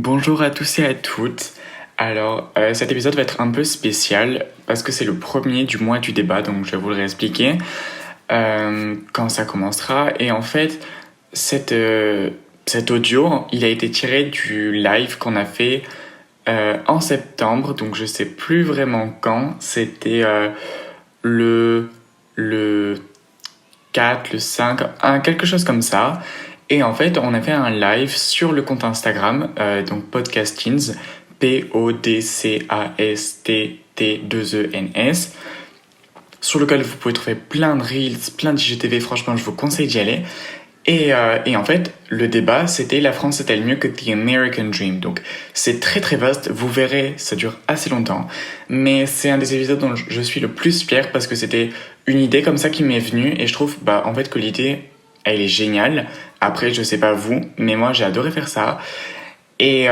Bonjour à tous et à toutes. Alors, cet épisode va être un peu spécial parce que c'est le premier du mois du débat, donc je vais vous le réexpliquer quand ça commencera. Et en fait, cet audio, il a été tiré du live qu'on a fait en septembre, donc je sais plus vraiment quand. C'était le, le 4, le 5, quelque chose comme ça. Et en fait, on a fait un live sur le compte Instagram, donc Podcastins, Podcastins, sur lequel vous pouvez trouver plein de reels, plein de IGTV. Franchement, je vous conseille d'y aller. Et en fait, le débat, c'était la France est-elle mieux que The American Dream. Donc, c'est très très vaste. Vous verrez, ça dure assez longtemps. Mais c'est un des épisodes dont je suis le plus fier parce que c'était une idée comme ça qui m'est venue. Et je trouve, en fait, que l'idée, elle est géniale. Après, je sais pas vous, mais moi, j'ai adoré faire ça. Et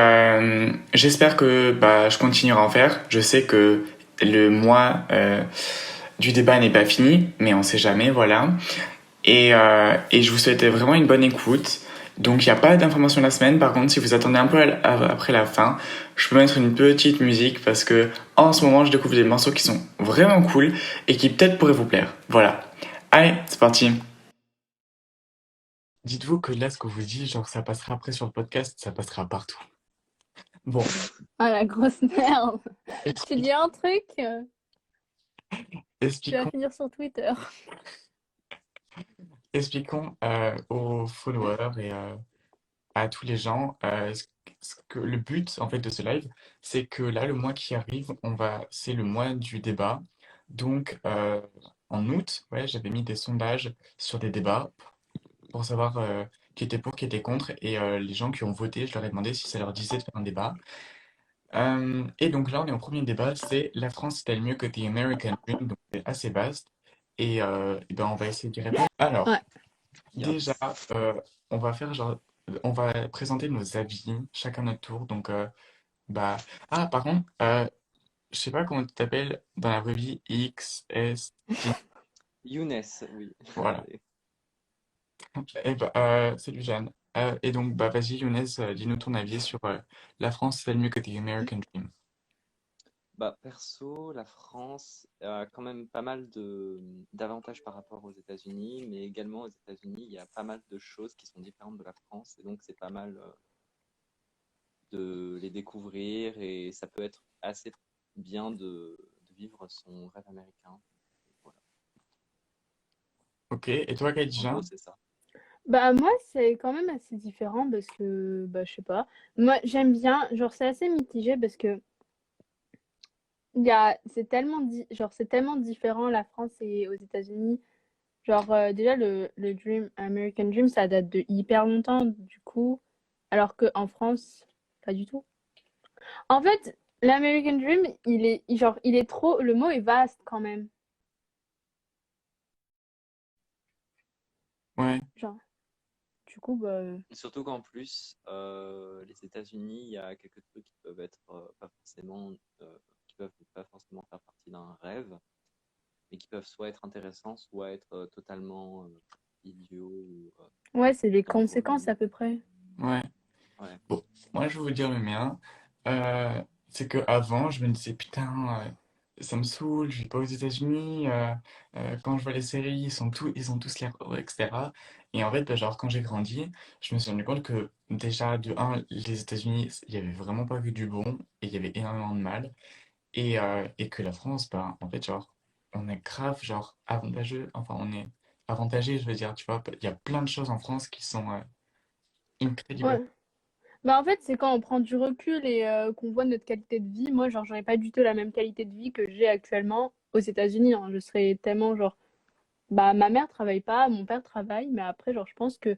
j'espère que je continuerai à en faire. Je sais que le mois du débat n'est pas fini, mais on sait jamais, voilà. Et je vous souhaite vraiment une bonne écoute. Donc il n'y a pas d'information de la semaine. Par contre, si vous attendez un peu après la fin, je peux mettre une petite musique parce que en ce moment, je découvre des morceaux qui sont vraiment cool et qui peut-être pourraient vous plaire. Voilà. Allez, c'est parti. Dites-vous que là, ce que vous dites, genre ça passera après sur le podcast, ça passera partout. Bon, Ah, la grosse merde. Tu expli- dis un truc, tu vas expliquons, finir sur Twitter. expliquons aux followers et à tous les gens ce que le but en fait de ce live, c'est que là le mois qui arrive, c'est le mois du débat. Donc en août, ouais, j'avais mis des sondages sur des débats pour savoir qui était pour, qui était contre, et les gens qui ont voté, je leur ai demandé si ça leur disait de faire un débat. Et donc là, on est au premier débat, c'est la France est-elle mieux que The American Dream? Donc c'est assez vaste. Et ben on va essayer d'y répondre. Alors, Ouais. déjà, Yes. on va faire genre, on va présenter nos avis, chacun notre tour. Donc, bah, par contre, je sais pas comment tu t'appelles dans la vraie vie, X, S, T, Younes, oui. voilà. Et salut Jeanne. Et donc, vas-y, Younes, dis-nous ton avis sur la France, c'est mieux que The American Dream. Bah, perso, la France a quand même pas mal d'avantages par rapport aux États-Unis, mais également aux États-Unis, il y a pas mal de choses qui sont différentes de la France, et donc c'est pas mal de les découvrir, et ça peut être assez bien de vivre son rêve américain. Voilà. Ok, et toi, En Khadija? gros, c'est ça. Bah moi c'est quand même assez différent parce que je sais pas. Moi j'aime bien, genre c'est assez mitigé parce que c'est tellement c'est tellement différent la France et aux États-Unis. Genre déjà le Dream American Dream ça date de hyper longtemps du coup, alors que en France pas du tout. En fait, l'American Dream, il est trop le mot est vaste quand même. Ouais, Genre du coup Surtout qu'en plus, les États-Unis, il y a quelques trucs qui peuvent être pas forcément, qui peuvent pas forcément faire partie d'un rêve, et qui peuvent soit être intéressants, soit être totalement idiots ou ouais, c'est les conséquences dangereux. à peu près. ouais. Ouais. Bon, moi, je vais vous dire le mien. C'est que avant, je me disais, putain, ça me saoule, je vis pas aux États-Unis. Quand je vois les séries, ils ont tous l'air heureux, etc. Et en fait, genre, quand j'ai grandi, je me suis rendu compte que déjà, de un, les États-Unis, il y avait vraiment pas que du bon, et il y avait énormément de mal. Et que la France, en fait, genre, on est grave, genre, avantageux. Enfin, on est avantagé, je veux dire, tu vois. Il y a plein de choses en France qui sont incredibles. Ouais. Bah en fait, c'est quand on prend du recul et qu'on voit notre qualité de vie. Moi, genre, j'aurais pas du tout la même qualité de vie que j'ai actuellement aux États-Unis, hein. Je serais tellement genre, bah ma mère travaille pas, mon père travaille, mais après, genre, je pense que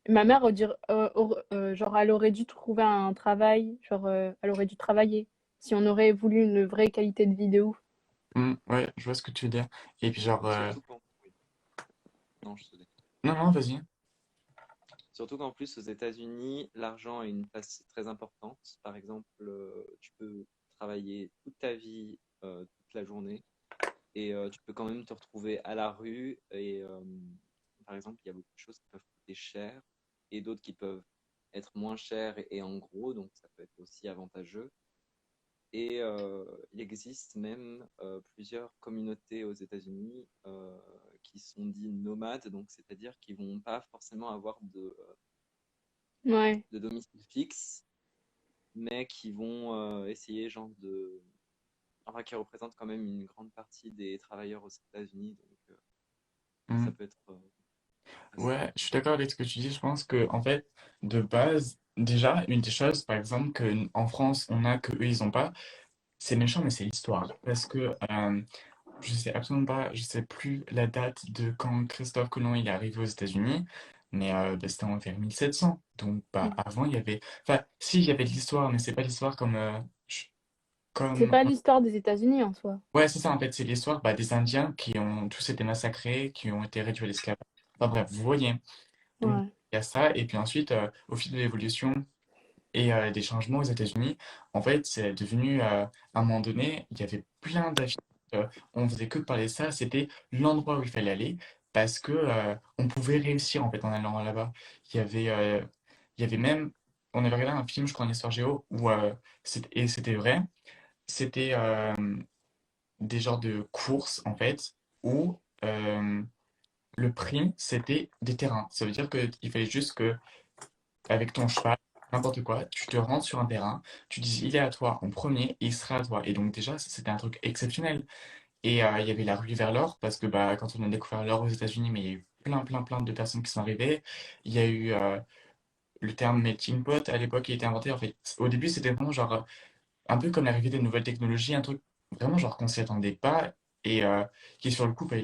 ma mère, genre, elle aurait dû trouver un travail, genre, elle aurait dû travailler si on aurait voulu une vraie qualité de vie de ouf. Ouais, je vois ce que tu veux dire. Et puis genre, Surtout quand, oui. Non, non, non, vas-y. Surtout qu'en plus, aux États-Unis, l'argent a une place très importante. Par exemple, tu peux travailler toute ta vie, toute la journée, et tu peux quand même te retrouver à la rue. Et par exemple, il y a beaucoup de choses qui peuvent coûter cher et d'autres qui peuvent être moins chères et en gros, donc ça peut être aussi avantageux. Et il existe même plusieurs communautés aux États-Unis qui sont dites nomades, donc c'est-à-dire qu'ils vont pas forcément avoir Ouais. de domicile fixe, mais qui vont essayer genre de, enfin qui représentent quand même une grande partie des travailleurs aux États-Unis, donc ça Mm. peut être assez. Ouais, je suis d'accord avec ce que tu dis. Je pense que, en fait, de base, déjà, une des choses, par exemple, qu'en France, on a que eux, ils ont pas, c'est méchant, mais c'est l'histoire. Parce que je sais absolument pas, je sais plus la date de quand Christophe Colomb il est arrivé aux États-Unis, mais bah, c'était vers 1700. Donc, bah, Mm. avant, il y avait. Enfin, si, il y avait de l'histoire, mais c'est pas l'histoire comme. C'est Comme. pas l'histoire des États-Unis en soi. Ouais, c'est ça, en fait, c'est l'histoire bah, des Indiens qui ont tous été massacrés, qui ont été réduits à l'esclavage. Enfin, bref, vous voyez. Donc, Ouais. il y a ça, et puis ensuite, au fil de l'évolution et des changements aux États-Unis, en fait, c'est devenu, à un moment donné, il y avait plein d'affiches, on faisait que parler de ça, c'était l'endroit où il fallait aller, parce que on pouvait réussir, en fait, en allant là-bas. Il y avait, euh, il y avait même, on avait regardé un film, je crois, en histoire géo, où, et c'était vrai, c'était des genres de courses, en fait, où le prix, c'était des terrains. Ça veut dire qu'il fallait juste que avec ton cheval, n'importe quoi, tu te rends sur un terrain, tu dis il est à toi en premier et il sera à toi. Et donc déjà, c'était un truc exceptionnel. Et il y avait la rue vers l'or, parce que bah, quand on a découvert l'or aux États-Unis, mais il y a eu plein de personnes qui sont arrivées. Il y a eu le terme melting pot à l'époque qui a été inventé. En fait, au début, c'était vraiment genre un peu comme l'arrivée des nouvelles technologies, un truc vraiment genre qu'on s'y attendait pas et qui sur le coup, bah,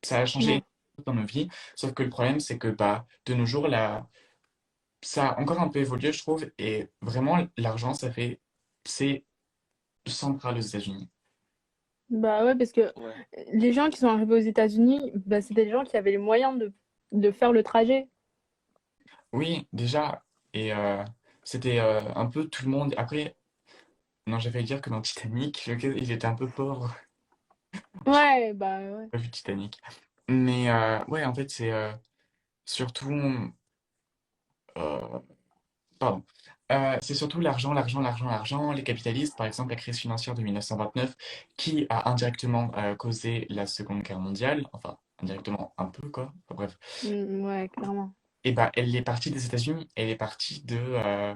ça a changé Ouais. dans nos vies. Sauf que le problème, c'est que bah, de nos jours, ça a encore un peu évolué, je trouve, et vraiment, l'argent, c'est central aux États-Unis. Bah ouais, parce que Ouais, les gens qui sont arrivés aux États-Unis, bah, c'était des gens qui avaient les moyens de faire le trajet. Oui, déjà, et c'était un peu tout le monde. Après, non, j'avais à dire que dans Titanic, il était un peu pauvre. J'ai Ouais, bah ouais. pas vu Titanic. Mais ouais, en fait, c'est surtout. euh, Pardon. C'est surtout l'argent, les capitalistes, par exemple la crise financière de 1929, qui a indirectement causé la Seconde Guerre mondiale, enfin indirectement un peu quoi, enfin, bref. Ouais, clairement. Et bah elle est partie des États-Unis, elle est partie de, euh,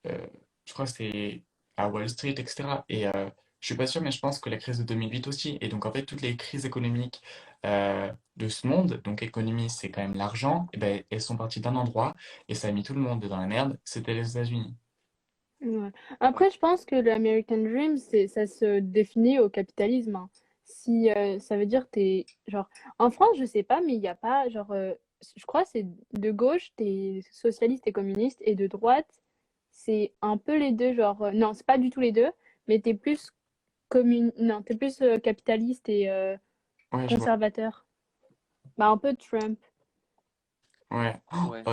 je crois que c'est à Wall Street, etc. Et je suis pas sûr, mais je pense que la crise de 2008 aussi. Et donc en fait toutes les crises économiques de ce monde, donc économie c'est quand même l'argent, et ben elles sont parties d'un endroit et ça a mis tout le monde dans la merde, c'était les États-Unis. Ouais. ouais, Après, je pense que l'American Dream, ça se définit au capitalisme, hein. Si ça veut dire t'es genre en France, je sais pas, mais il n'y a pas genre je crois que c'est de gauche, t'es socialiste et communiste, et de droite, c'est un peu les deux, genre non, c'est pas du tout les deux, mais t'es plus non, t'es plus capitaliste et Ouais, je vois. conservateur. Bah un peu Trump. Ouais. ouais,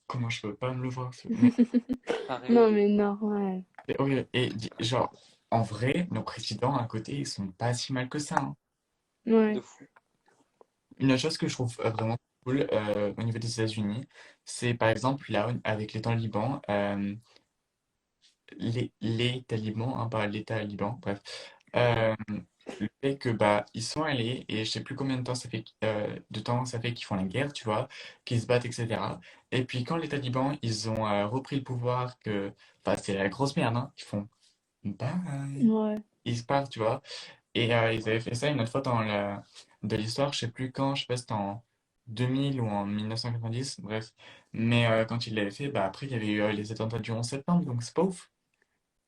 Comment je peux pas me le voir, Non, pareil. mais non, ouais. mais ouais, et genre, en vrai, nos présidents à côté, ils sont pas si mal que ça, hein. De Ouais. fou. Une autre chose que je trouve vraiment cool au niveau des États-Unis, c'est par exemple là, avec les talibans, les talibans, hein, pas l'État liban, bref, Ouais. euh, le fait que bah ils sont allés et je sais plus combien de temps ça fait qu'ils font la guerre, tu vois, qu'ils se battent, etc. Et puis quand les talibans ils ont repris le pouvoir, que enfin c'est la grosse merde, hein, ils font bye, Ouais. ils se partent, tu vois. Et ils avaient fait ça une autre fois de l'histoire, je sais plus quand, je sais pas si c'était en 2000 ou en 1990, bref. Mais quand ils l'avaient fait, bah après il y avait eu les attentats du 11 septembre, donc c'est pas ouf.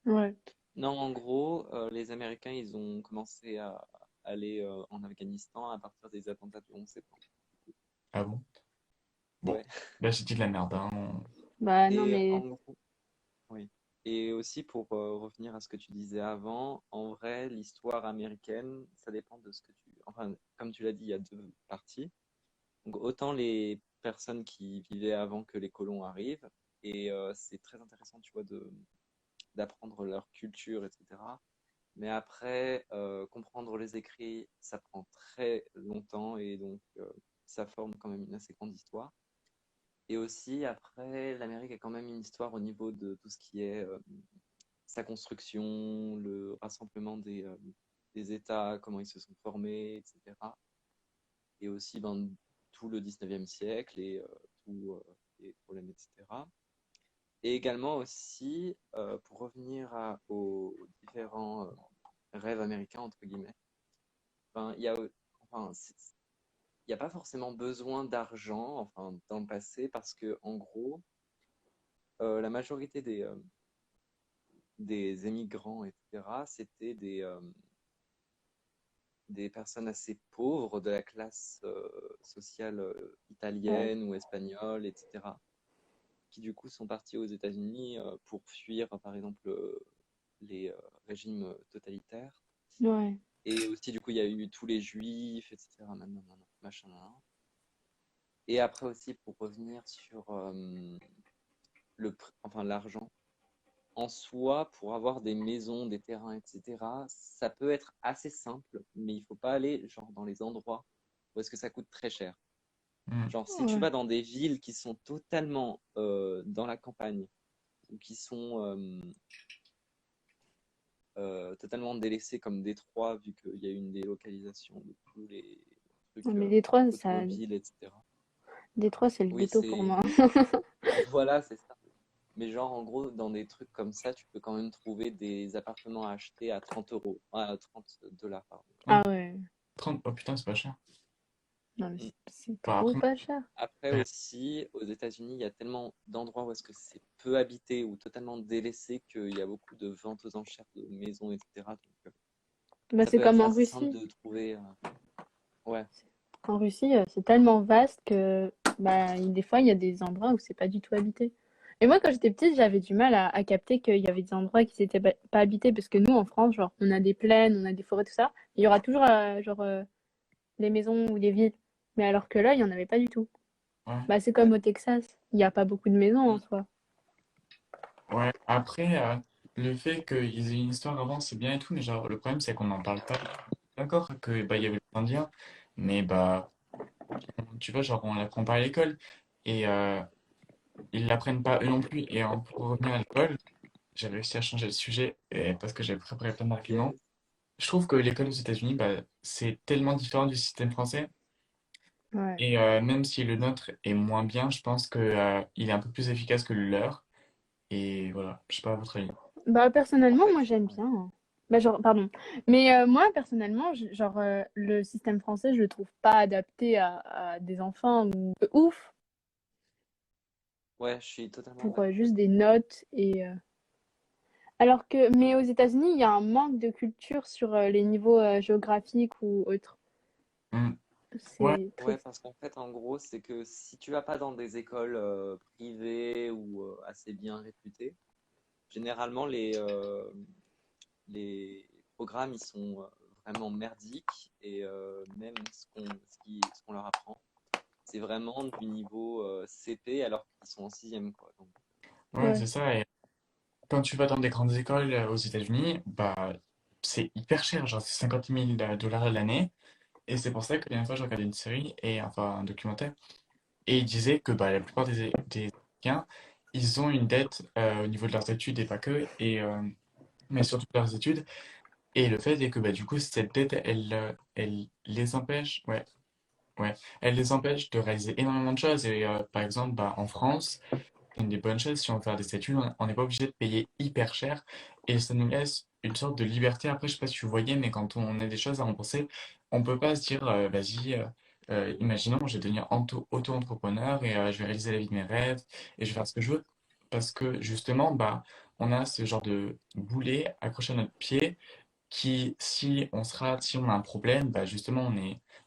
Ouais. Non, en gros, les Américains, ils ont commencé à aller en Afghanistan à partir des attentats du 11 septembre. Ah bon? Bon, Ouais. là j'ai dit de la merde, hein. Bah non, Et mais en gros, oui. Et aussi pour revenir à ce que tu disais avant, en vrai, l'histoire américaine, ça dépend de ce que tu... Enfin, comme tu l'as dit, il y a deux parties. Donc autant les personnes qui vivaient avant que les colons arrivent, et c'est très intéressant, tu vois, d'apprendre leur culture, etc. Mais après, comprendre les écrits, ça prend très longtemps et donc ça forme quand même une assez grande histoire. Et aussi, après, l'Amérique a quand même une histoire au niveau de tout ce qui est sa construction, le rassemblement des États, comment ils se sont formés, etc. Et aussi ben, tout le 19e siècle et tous les problèmes, etc. Et également aussi, pour revenir aux différents rêves américains, entre guillemets, ben, enfin, il y a pas forcément besoin d'argent enfin, dans le passé parce que en gros, la majorité des émigrants, etc., c'était des personnes assez pauvres de la classe sociale Ouais. italienne ou espagnole, etc., qui du coup sont partis aux États-Unis pour fuir, par exemple, les régimes totalitaires. Ouais. Et aussi, du coup, il y a eu tous les juifs, etc., machin, nan. Et après aussi, pour revenir sur enfin, l'argent, en soi, pour avoir des maisons, des terrains, etc., ça peut être assez simple, mais il faut pas aller genre dans les endroits où est-ce que ça coûte très cher. Mm. Genre, si tu Ouais. vas dans des villes qui sont totalement dans la campagne ou qui sont totalement délaissées comme Détroit, vu qu'il y a eu une délocalisation de tous les Non, trucs mais automobiles, etc. Détroit, c'est le Oui, ghetto pour c'est moi. voilà, c'est ça. Mais genre, en gros, dans des trucs comme ça, tu peux quand même trouver des appartements à acheter à 30 euros, à 30 dollars, pardon. Ah Oh, ouais. 30, oh putain, c'est pas cher. Non, mais Mm. c'est Bah, trop après, pas cher. Après aussi, aux États-Unis, il y a tellement d'endroits où est-ce que c'est peu habité ou totalement délaissé qu'il y a beaucoup de ventes aux enchères de maisons, etc. Donc, Bah, ça c'est peut comme être en assez simple Russie. de trouver. Ouais, En Russie, c'est tellement vaste que bah, des fois, il y a des endroits où c'est pas du tout habité. Et moi, quand j'étais petite, j'avais du mal à capter qu'il y avait des endroits qui n'étaient pas habités parce que nous, en France, genre, on a des plaines, on a des forêts, tout ça. Il y aura toujours des maisons ou des villes. Mais alors que là, il y en avait pas du tout. ouais, Bah, c'est comme ouais. au Texas. Il n'y a pas beaucoup de maisons en Mm. soi. ouais. Après, le fait qu'ils aient une histoire avant, c'est bien et tout, mais genre, le problème, c'est qu'on n'en parle pas. D'accord que bah, il y avait les Indiens, mais bah, tu vois, genre, on l'apprend pas à l'école. Et ils l'apprennent pas eux non plus. Et pour revenir à l'école, j'ai réussi à changer le sujet parce que j'ai préparé plein d'arguments. Yes. Je trouve que l'école aux États-Unis, bah, c'est tellement différent du système français. Ouais. Et même si le nôtre est moins bien, je pense que, il est un peu plus efficace que le leur. Et voilà, je sais pas à votre avis. Bah, En personnellement, fait, moi, j'aime ouais. bien, hein. Bah, genre, pardon. Mais moi, personnellement, le système français, je le trouve pas adapté à des enfants ou ouf Ouais, je suis totalement pour d'accord. juste des notes alors que, mais aux États-Unis, il y a un manque de culture sur les niveaux géographiques ou autres. Hmm. Ouais, C'est Ouais, triste. parce qu'en fait, en gros, c'est que si tu vas pas dans des écoles privées ou assez bien réputées, généralement les programmes ils sont vraiment merdiques et même ce qu'on leur apprend, c'est vraiment du niveau CP alors qu'ils sont en sixième quoi. Donc, ouais, Ouais. c'est ça. Et quand tu vas dans des grandes écoles aux États-Unis, bah, c'est hyper cher, genre c'est 50 000 $ l'année. Et c'est pour ça que la dernière fois, j'ai regardé une série, et enfin un documentaire, et il disait que bah, la plupart des Américains, ils ont une dette au niveau de leurs études et pas que, mais surtout de leurs études. Et le fait est que bah, du coup, cette dette, elle les empêche, ouais, elle les empêche de réaliser énormément de choses. Et par exemple, bah, en France, une des bonnes choses, si on veut faire des études, on n'est pas obligé de payer hyper cher et ça nous laisse une sorte de liberté. Après, je sais pas si vous voyez, mais quand on a des choses à rembourser, on peut pas se dire, vas-y, imaginons, je vais devenir auto-entrepreneur et je vais réaliser la vie de mes rêves et je vais faire ce que je veux. Parce que justement, bah, on a ce genre de boulet accroché à notre pied qui, si on se rate, si on a un problème, bah, justement,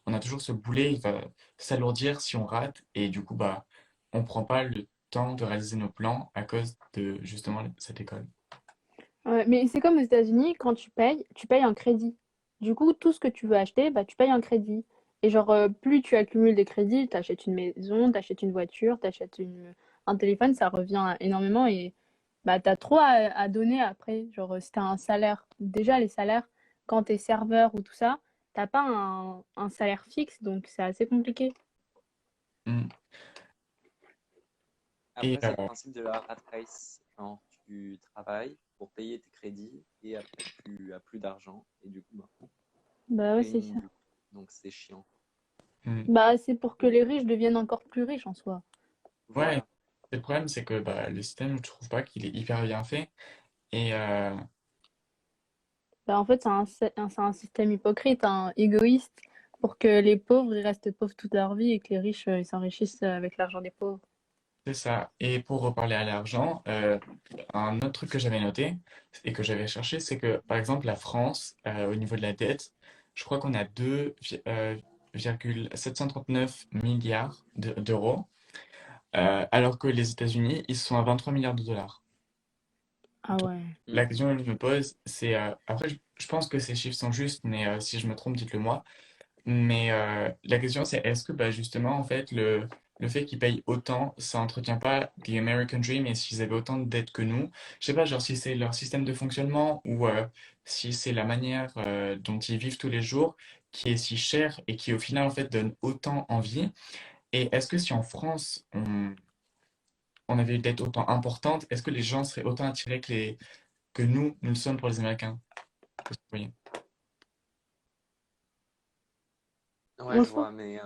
on a toujours ce boulet, il va s'alourdir si on rate et du coup, bah, on prend pas le temps de réaliser nos plans à cause de justement cette école. Ouais, mais c'est comme aux États-Unis, quand tu payes un crédit. Du coup, tout ce que tu veux acheter, bah, tu payes un crédit. Et genre, plus tu accumules des crédits, tu achètes une maison, tu achètes une voiture, tu achètes un téléphone, ça revient énormément et bah, tu as trop à donner après. Genre, si tu as un salaire, déjà les salaires, quand tu es serveur ou tout ça, t'as pas un salaire fixe, donc c'est assez compliqué. Hmm. Et Après, c'est le principe de la rat race. Genre, tu travailles pour payer tes crédits et après, tu as plus d'argent. Et du coup, bah, Bah ouais, c'est pénible, ça. du coup. Donc, c'est chiant. mm, Bah c'est pour que les riches deviennent encore plus riches en soi. ouais, Voilà. le problème, c'est que bah, le système, je trouve pas qu'il est hyper bien fait. Et Bah en fait, c'est un système hypocrite, hein, égoïste, pour que les pauvres ils restent pauvres toute leur vie et que les riches ils s'enrichissent avec l'argent des pauvres. c'est ça. Et pour reparler à l'argent, un autre truc que j'avais noté et que j'avais cherché, c'est que par exemple la France, au niveau de la dette, je crois qu'on a 2,739 milliards d'euros, alors que les États-Unis, ils sont à 23 milliards de dollars. Ah Donc, ouais. la Mm. question que je me pose, c'est, après, je pense que ces chiffres sont justes, mais si je me trompe, dites-le moi. Mais la question, c'est est-ce que bah, justement, en fait, le fait qu'ils payent autant, ça entretient pas the American Dream et s'ils avaient autant de dettes que nous, je sais pas, genre si c'est leur système de fonctionnement ou si c'est la manière dont ils vivent tous les jours qui est si chère et qui au final, en fait, donne autant envie. Et est-ce que si en France, on avait une dette autant importante, est-ce que les gens seraient autant attirés que nous le sommes pour les Américains? Qu'est-ce que vous voyez? Ouais, En je soi. vois, mais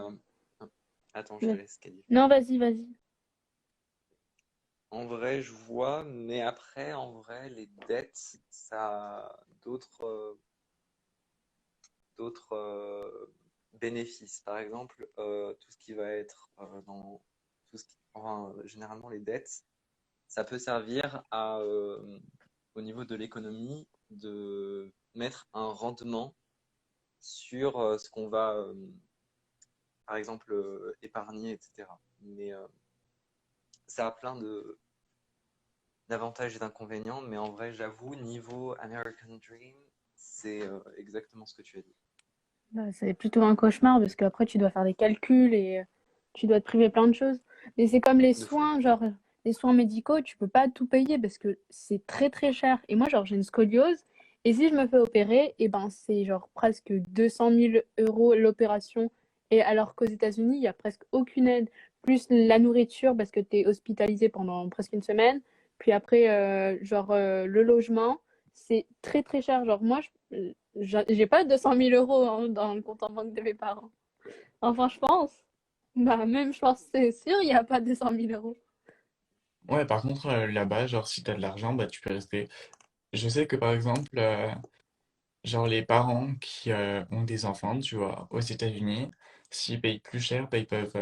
attends, je te Ouais. laisse, Khalil. Non, vas-y, vas-y. En vrai, je vois, mais après, en vrai, les dettes, ça a d'autres bénéfices. Par exemple, tout ce qui va être dans tout ce qui, enfin, généralement les dettes, ça peut servir au niveau de l'économie de mettre un rendement sur ce qu'on va, par exemple, épargner, etc. Mais ça a plein d'avantages et d'inconvénients, mais en vrai, j'avoue, niveau American Dream, c'est exactement ce que tu as dit. Bah, c'est plutôt un cauchemar parce qu'après tu dois faire des calculs et tu dois te priver plein de choses. Mais c'est comme les De fou. soins, genre les soins médicaux, tu peux pas tout payer parce que c'est très très cher. Et moi, genre, j'ai une scoliose et si je me fais opérer, et ben c'est genre presque 200 000 euros l'opération. Et alors qu'aux États-Unis, il y a presque aucune aide, plus la nourriture parce que tu es hospitalisé pendant presque une semaine. Puis après, le logement, c'est très très cher. Genre, moi, j'ai pas 200 000 euros dans le compte en banque de mes parents. Enfin, je pense. Bah, même, je pense, c'est sûr, il n'y a pas 200 000 euros. Ouais, par contre, là-bas, genre, si t'as de l'argent, bah, tu peux rester. Je sais que, par exemple, genre, les parents qui ont des enfants, tu vois, aux États-Unis, s'ils payent plus cher, bah, ils peuvent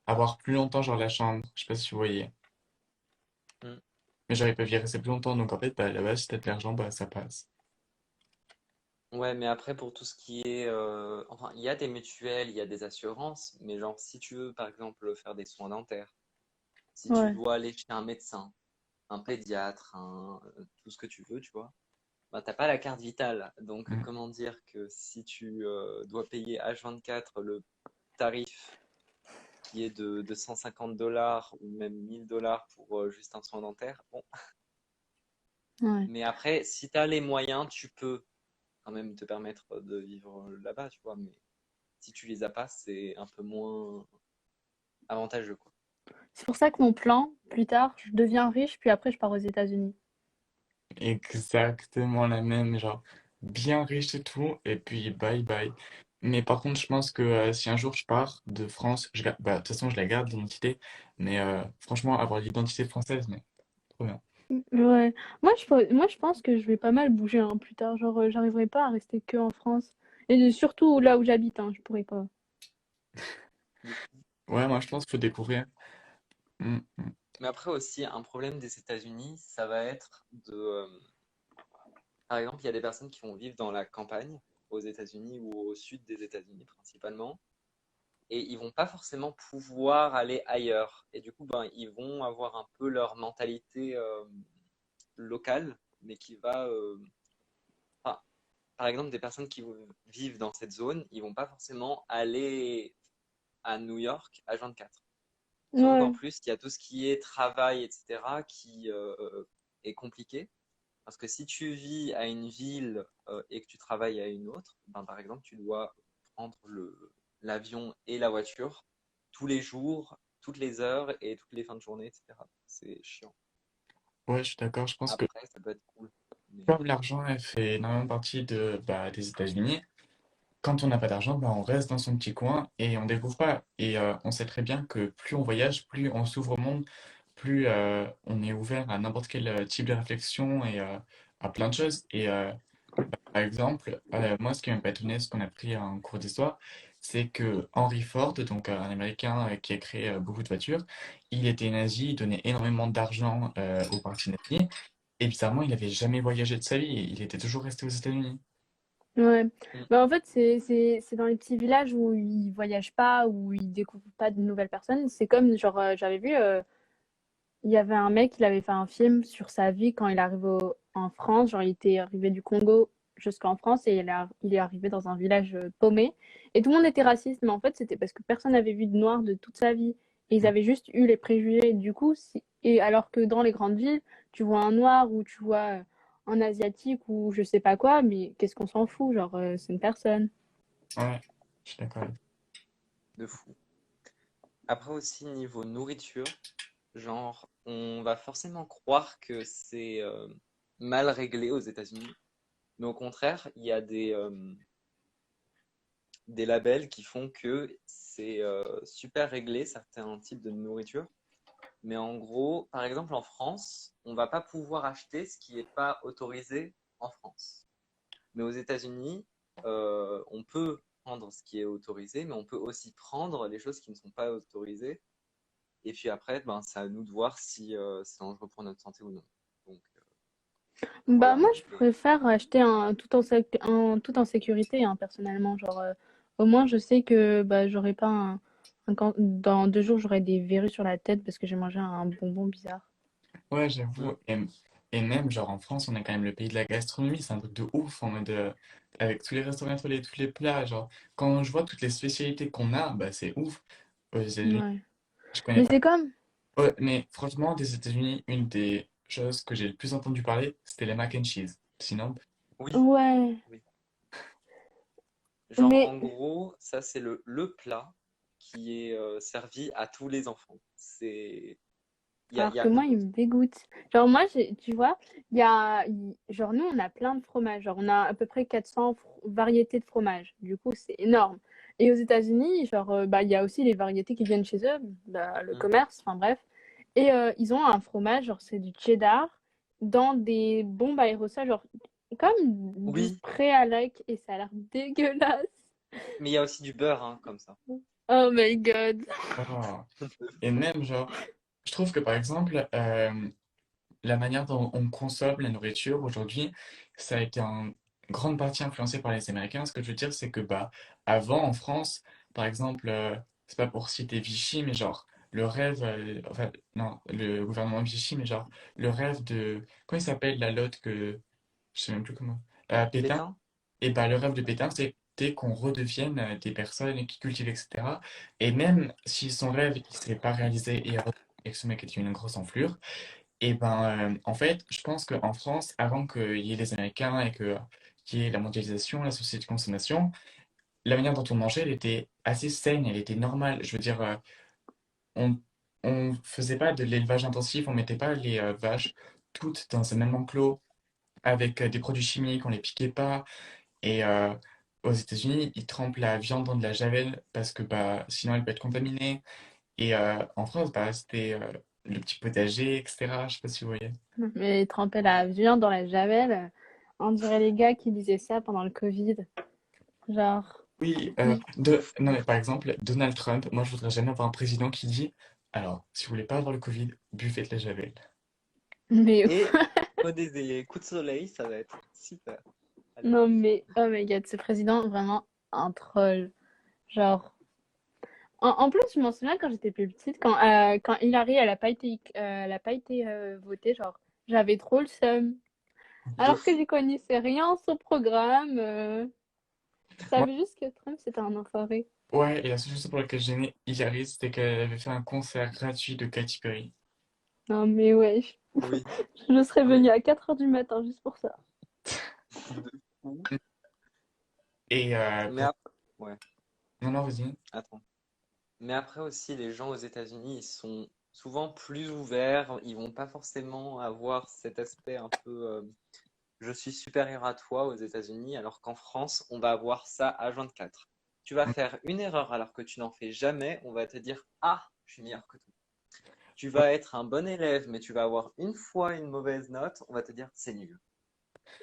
avoir plus longtemps, genre, la chambre. Je sais pas si vous voyez. Mm. Mais genre, ils peuvent y rester plus longtemps. Donc, en fait, bah, là-bas, si t'as de l'argent, bah, ça passe. Ouais, mais après, pour tout ce qui est... enfin, il y a des mutuelles, il y a des assurances, mais genre, si tu veux, par exemple, faire des soins dentaires, si tu Ouais. dois aller chez un médecin, un pédiatre, tout ce que tu veux, tu vois, bah, t'as pas la carte vitale. Donc, Mm. comment dire que si tu dois payer H24 le tarif qui est de 150 $ ou même 1000 $ pour juste un soin dentaire, bon. Ouais. Mais après, si tu as les moyens, tu peux quand même te permettre de vivre là-bas, tu vois. Mais si tu les as pas, c'est un peu moins avantageux, quoi. C'est pour ça que mon plan, plus tard, je deviens riche, puis après, je pars aux États-Unis. Exactement la même, genre, bien riche et tout, et puis bye bye. Mais par contre, je pense que si un jour je pars de France, bah, de toute façon, je la garde, l'identité, mais franchement, avoir l'identité française, mais trop bien. Ouais. Moi, je pense que je vais pas mal bouger hein, plus tard. Genre, j'arriverai pas à rester que en France. Et surtout là où j'habite, hein, je pourrais pas. Ouais, moi je pense qu'il faut découvrir. Mm, mm. Mais après aussi, un problème des États-Unis, ça va être par exemple, il y a des personnes qui vont vivre dans la campagne aux États-Unis ou au sud des États-Unis principalement, et ils vont pas forcément pouvoir aller ailleurs. Et du coup, ben, ils vont avoir un peu leur mentalité locale, mais qui va, enfin, par exemple, des personnes qui vivent dans cette zone, ils vont pas forcément aller à New York à 24. Surtout qu'en Ouais. plus, il y a tout ce qui est travail, etc., qui est compliqué. Parce que si tu vis à une ville et que tu travailles à une autre, ben, par exemple, tu dois prendre l'avion et la voiture tous les jours, toutes les heures et toutes les fins de journée, etc. C'est chiant. Ouais, je suis d'accord. Je pense que Après, ça peut être cool. Mais... comme l'argent elle fait énormément partie des États-Unis, quand on n'a pas d'argent, bah, on reste dans son petit coin et on découvre pas. Et on sait très bien que plus on voyage, plus on s'ouvre au monde, plus on est ouvert à n'importe quel type de réflexion et à plein de choses. Et par exemple, moi, ce qui m'a passionné, ce qu'on a pris en cours d'histoire, c'est que Henry Ford, donc un Américain qui a créé beaucoup de voitures, il était nazi, il donnait énormément d'argent au parti nazi, et bizarrement, il n'avait jamais voyagé de sa vie, il était toujours resté aux États-Unis. Ouais. Mm. Bah, en fait, c'est dans les petits villages où ils voyagent pas, où ils découvrent pas de nouvelles personnes. C'est comme, genre, j'avais vu, il y avait un mec, il avait fait un film sur sa vie quand il arrive en France. Genre, il était arrivé du Congo jusqu'en France et il est arrivé dans un village paumé. Et tout le monde était raciste, mais en fait, c'était parce que personne n'avait vu de noir de toute sa vie. Et ils Mm. avaient juste eu les préjugés. Du coup, et alors que dans les grandes villes, tu vois un noir ou tu vois un asiatique ou je sais pas quoi, mais qu'est-ce qu'on s'en fout? Genre, c'est une personne. Ouais, je suis d'accord. De fou. Après aussi, niveau nourriture, genre, on va forcément croire que c'est mal réglé aux États-Unis. Mais au contraire, il y a des labels qui font que c'est super réglé, certains types de nourriture. Mais en gros, par exemple, en France, on va pas pouvoir acheter ce qui n'est pas autorisé en France. Mais aux États-Unis, on peut prendre ce qui est autorisé, mais on peut aussi prendre les choses qui ne sont pas autorisées. Et puis après, ben, c'est à nous de voir si c'est dangereux pour notre santé ou non. Donc Bah, voilà. moi, je préfère acheter un tout en sécurité, hein, personnellement. Genre, au moins, je sais que bah, j'aurai pas dans 2 jours, j'aurai des verrues sur la tête parce que j'ai mangé un bonbon bizarre. Ouais, Mm. j'avoue. Et même, genre, en France, on est quand même le pays de la gastronomie. C'est un truc de ouf, en mode, avec tous les restaurants, tous les plats. Genre, quand je vois toutes les spécialités qu'on a, bah, c'est ouf. Aux États-Unis, Ouais. je connais Mais pas. c'est comme. Ouais, mais franchement, des États-Unis, une des choses que j'ai le plus entendu parler, c'était les mac and cheese. Sinon, Oui, Ouais. oui. Genre, Mais en gros, ça, c'est le plat qui est servi à tous les enfants. C'est... alors que moi, il me dégoûte. Genre, moi, tu vois, genre, nous, on a plein de fromages. Genre, on a à peu près 400 variétés de fromages. Du coup, c'est énorme. Et aux États-Unis, genre, bah, il y a aussi les variétés qui viennent chez eux, bah, le Mm. commerce, enfin bref. Et ils ont un fromage, genre, c'est du cheddar, dans des bombes à aérosols, genre, comme du Oui, spray à lac, et ça a l'air dégueulasse. mais il y a aussi du beurre, hein, comme ça. Oh my god. oh. Et même, genre, je trouve que par exemple, la manière dont on consomme la nourriture aujourd'hui, ça a été en grande partie influencé par les Américains. Ce que je veux dire, c'est que bah, avant, en France, par exemple, c'est pas pour citer Vichy, mais genre, le rêve, enfin, non, le gouvernement Vichy, mais genre, le rêve de, comment il s'appelle la lotte que, je sais même plus comment, Pétain, Pétain? et bah, le rêve de Pétain, c'était qu'on redevienne des personnes qui cultivent, etc. Et même si son rêve, il s'est pas réalisé et que ce mec était une grosse enflure, et ben, en fait, je pense qu'en France, avant qu'il y ait les Américains et qu'il y ait la mondialisation, la société de consommation, la manière dont on mangeait, elle était assez saine, elle était normale. Je veux dire, on on faisait pas de l'élevage intensif, on mettait pas les vaches toutes dans un même enclos avec des produits chimiques, on les piquait pas. Et aux États-Unis, ils trempent la viande dans de la javel parce que bah, sinon elle peut être contaminée. Et en France, bah, c'était le petit potager, etc. Je sais pas si vous voyez. Mais tremper la Ouais. viande dans la javel, on dirait les gars qui disaient ça pendant le Covid. Genre, Oui, De fou. non mais par exemple, Donald Trump, moi je voudrais jamais avoir un président qui dit, alors, si vous voulez pas avoir le Covid, buvez de la Javel. mais Et prenez des coups de soleil, ça va être super. Allez. non, mais oh my god, ce président, vraiment un troll. Genre, en plus, je m'en souviens quand j'étais plus petite, quand Hillary, elle a pas été votée, genre, j'avais trop le seum. De Alors que fou. j'y connaissais rien sur son programme, je Moi, savais juste que Trump, c'était un enfoiré. ouais, et la seule chose pour laquelle j'aimais Hillary, c'était qu'elle avait fait un concert gratuit de Katy Perry. Non, mais ouais, Oui. je serais Non, mais venue à 4 heures du matin juste pour ça. de fou. Et Mais ouais, non, non, vas-y. attends. Mais après aussi, les gens aux États-Unis, ils sont souvent plus ouverts. Ils vont pas forcément avoir cet aspect un peu je suis supérieur à toi aux États-Unis, alors qu'en France, on va avoir ça à 24. Tu vas faire une erreur alors que tu n'en fais jamais, on va te dire ah, je suis meilleur que toi. Tu vas être un bon élève, mais tu vas avoir une fois une mauvaise note, on va te dire c'est nul.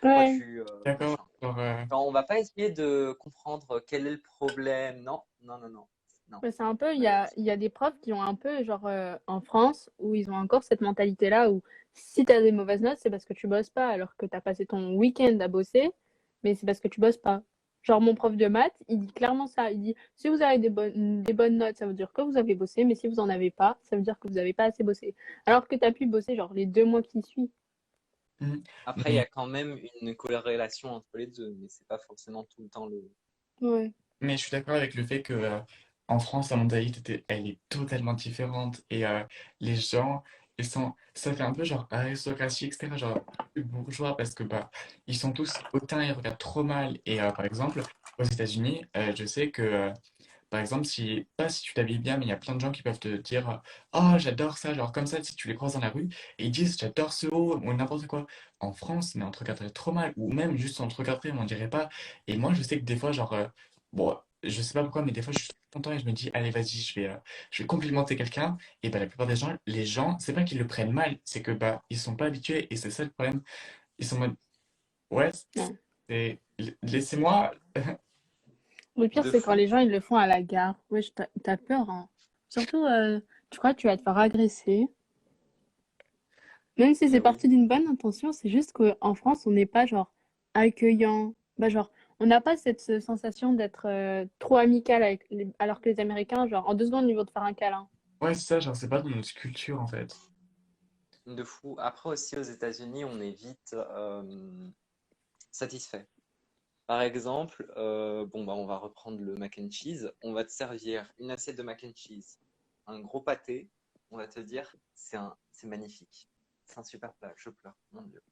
Pourquoi Ouais. tu D'accord. machin. Genre, Genre, on va pas essayer de comprendre quel est le problème. Non, non, non, non, non. Ouais, c'est un peu, Pas comme ça. il y a des profs qui ont un peu, genre en France, où ils ont encore cette mentalité-là, où si tu as des mauvaises notes, c'est parce que tu bosses pas, alors que tu as passé ton week-end à bosser, mais c'est parce que tu bosses pas. Genre mon prof de maths, il dit clairement ça. Il dit, si vous avez des bonnes notes, ça veut dire que vous avez bossé, mais si vous en avez pas, ça veut dire que vous avez pas assez bossé. Alors que tu as pu bosser, genre les 2 mois qui suivent. mhm. Après, il y Mais, a quand même une corrélation entre les deux, mais c'est pas forcément tout le temps le. Ouais. mais je suis d'accord avec le fait que en France, la mentalité, elle est totalement différente et les gens, ça fait un peu genre aristocratie, etc. Genre plus bourgeois parce que bah, ils sont tous hautains, ils regardent trop mal. Et par exemple, aux États-Unis, je sais que par exemple, si, pas si tu t'habilles bien, mais il y a plein de gens qui peuvent te dire oh, j'adore ça, genre comme ça, si tu les croises dans la rue, et ils disent j'adore ce haut, ou n'importe quoi. En France, mais on te regarderait trop mal, ou même juste on te regarderait, mais on dirait pas. Et moi, je sais que des fois, genre, bon, je sais pas pourquoi, mais des fois, je suis content et je me dis allez, vas-y, je vais complimenter quelqu'un. Et bah, la plupart des gens, les gens, c'est pas qu'ils le prennent mal, c'est que bah, ils sont pas habitués, et c'est ça le problème. Ils sont en mode ouais, Ouais. laissez-moi. Le pire, De c'est quand fou. les gens, ils le font à la gare. Wesh, t'as peur, hein. Surtout, tu crois que tu vas te faire agresser. Même si Mais c'est oui. parti d'une bonne intention, c'est juste qu'en France, on n'est pas genre accueillant. Bah, genre, on n'a pas cette sensation d'être trop amical alors que les Américains, genre, en 2 secondes, ils vont te faire un câlin. Ouais, c'est ça, genre, c'est pas dans notre culture en fait. De fou. Après aussi aux États-Unis, on est vite satisfait. Par exemple, bon bah on va reprendre le mac and cheese. On va te servir une assiette de mac and cheese, un gros pâté. On va te dire c'est magnifique, c'est un super plat. Je pleure, mon Dieu.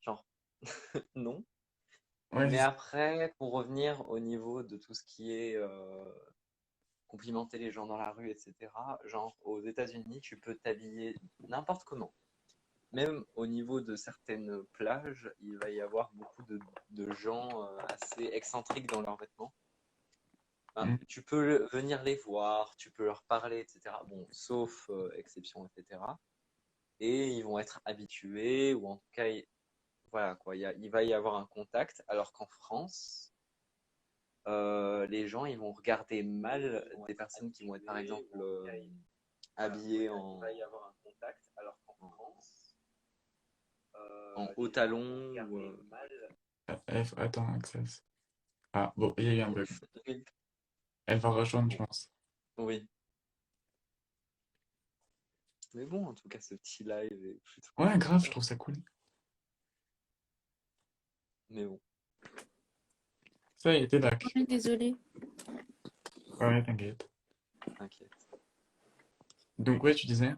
Genre non. Ouais, Mais après, pour revenir au niveau de tout ce qui est complimenter les gens dans la rue, etc. Genre aux États-Unis, tu peux t'habiller n'importe comment. Même au niveau de certaines plages, il va y avoir beaucoup de gens assez excentriques dans leurs vêtements. Enfin, mm, tu peux venir les voir, tu peux leur parler, etc. Bon, sauf exception, etc. Et ils vont être habitués, ou en tout cas, voilà quoi, il va y avoir un contact, alors qu'en France, les gens, ils vont regarder mal des personnes qui vont être, par exemple, habillées en haut talon. Attends, Access. Ah, bon, il y a eu un bug. Elle va rejoindre, je pense. Oui. Mais bon, en tout cas, ce petit live est plutôt Ouais, grave, je super. trouve ça cool. Mais bon, Ça y est, t'es back. Oui, désolée. Ouais, t'inquiète. t'inquiète. Donc, ouais, tu disais?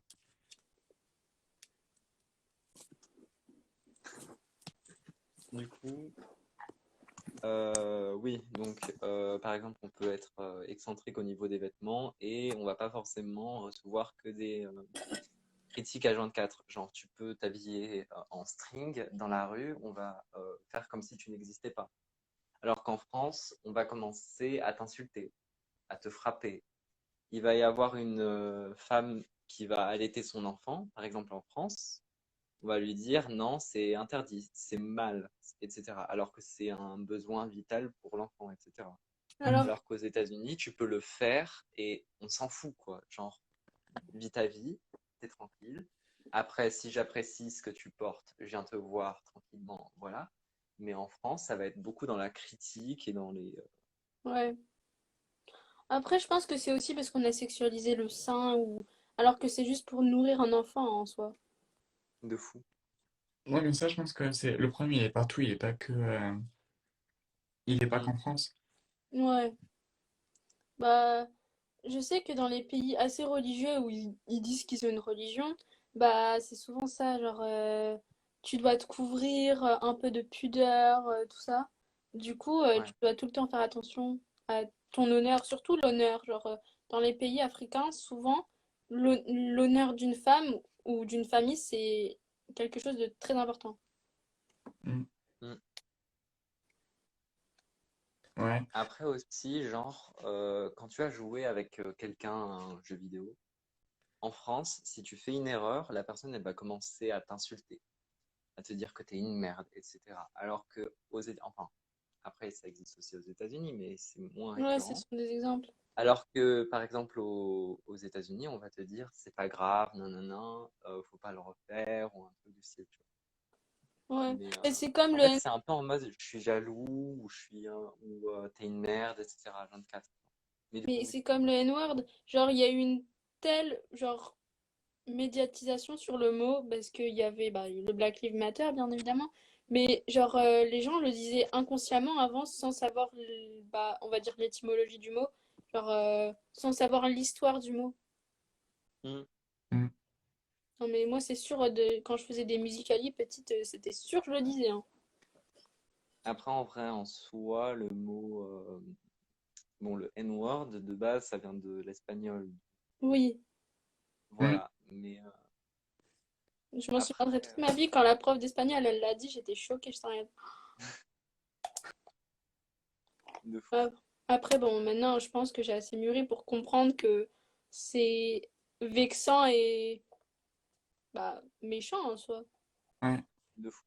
Du coup, oui, donc par exemple, on peut être excentrique au niveau des vêtements et on va pas forcément recevoir que des critiques à 24. Genre, tu peux t'habiller en string dans la rue, on va faire comme si tu n'existais pas. Alors qu'en France, on va commencer à t'insulter, à te frapper. Il va y avoir une femme qui va allaiter son enfant, par exemple en France. On va lui dire non, c'est interdit, c'est mal, etc. Alors que c'est un besoin vital pour l'enfant, etc. Mm. Alors, Alors qu'aux États-Unis, tu peux le faire et on s'en fout, quoi. Genre, vis ta vie, t'es tranquille. Après, si j'apprécie ce que tu portes, je viens te voir tranquillement, voilà. Mais en France, ça va être beaucoup dans la critique et dans les ouais. Après, je pense que c'est aussi parce qu'on a sexualisé le sein, ou alors que c'est juste pour nourrir un enfant en soi. de fou. Ouais, mais ça, je pense que c'est le problème, il est partout, il est pas que, il est pas Mm. qu'en France. Ouais. Bah, je sais que dans les pays assez religieux où ils disent qu'ils ont une religion, bah c'est souvent ça, genre tu dois te couvrir, un peu de pudeur, tout ça. Du coup, tu Ouais. dois tout le temps faire attention à ton honneur, surtout l'honneur, genre dans les pays africains, souvent, l'honneur d'une femme ou d'une famille, c'est quelque chose de très important. Mm. Mm. Ouais. Après aussi, genre, quand tu as joué avec quelqu'un à un jeu vidéo, en France, si tu fais une erreur, la personne, elle va commencer à t'insulter, à te dire que t'es une merde, etc. Alors que enfin, après, ça existe aussi aux États-Unis, mais c'est moins Ouais, ce récurrent. sont des exemples. Alors que, par exemple, aux États-Unis, on va te dire, c'est pas grave, non, non, non, faut pas le refaire, ou un truc du style, tu vois. Ouais. Mais Et c'est comme en fait, le, c'est un peu en mode, je suis jaloux, ou t'es une merde, etc. 24. Mais du mais coup, c'est comme le N-word. Genre, il y a eu une telle, genre, médiatisation sur le mot parce qu'il y avait bah, le Black Lives Matter, bien évidemment. Mais genre, les gens le disaient inconsciemment avant sans savoir, bah, on va dire l'étymologie du mot. Genre, sans savoir l'histoire du mot. hmm. Mm. Non, mais moi, c'est sûr, quand je faisais des musicali petite, c'était sûr que je le disais, hein. Après, en vrai, en soi, le mot, bon, le N-word, de base, ça vient de l'espagnol. Oui, Mm. Voilà. Mais je m'en souviendrai après, toute ma vie quand la prof d'espagnol, elle l'a dit, j'étais choquée, je sais rien. de fou. Euh, Après, bon, maintenant, je pense que j'ai assez mûri pour comprendre que c'est vexant et bah, méchant en soi. Ouais. De fou.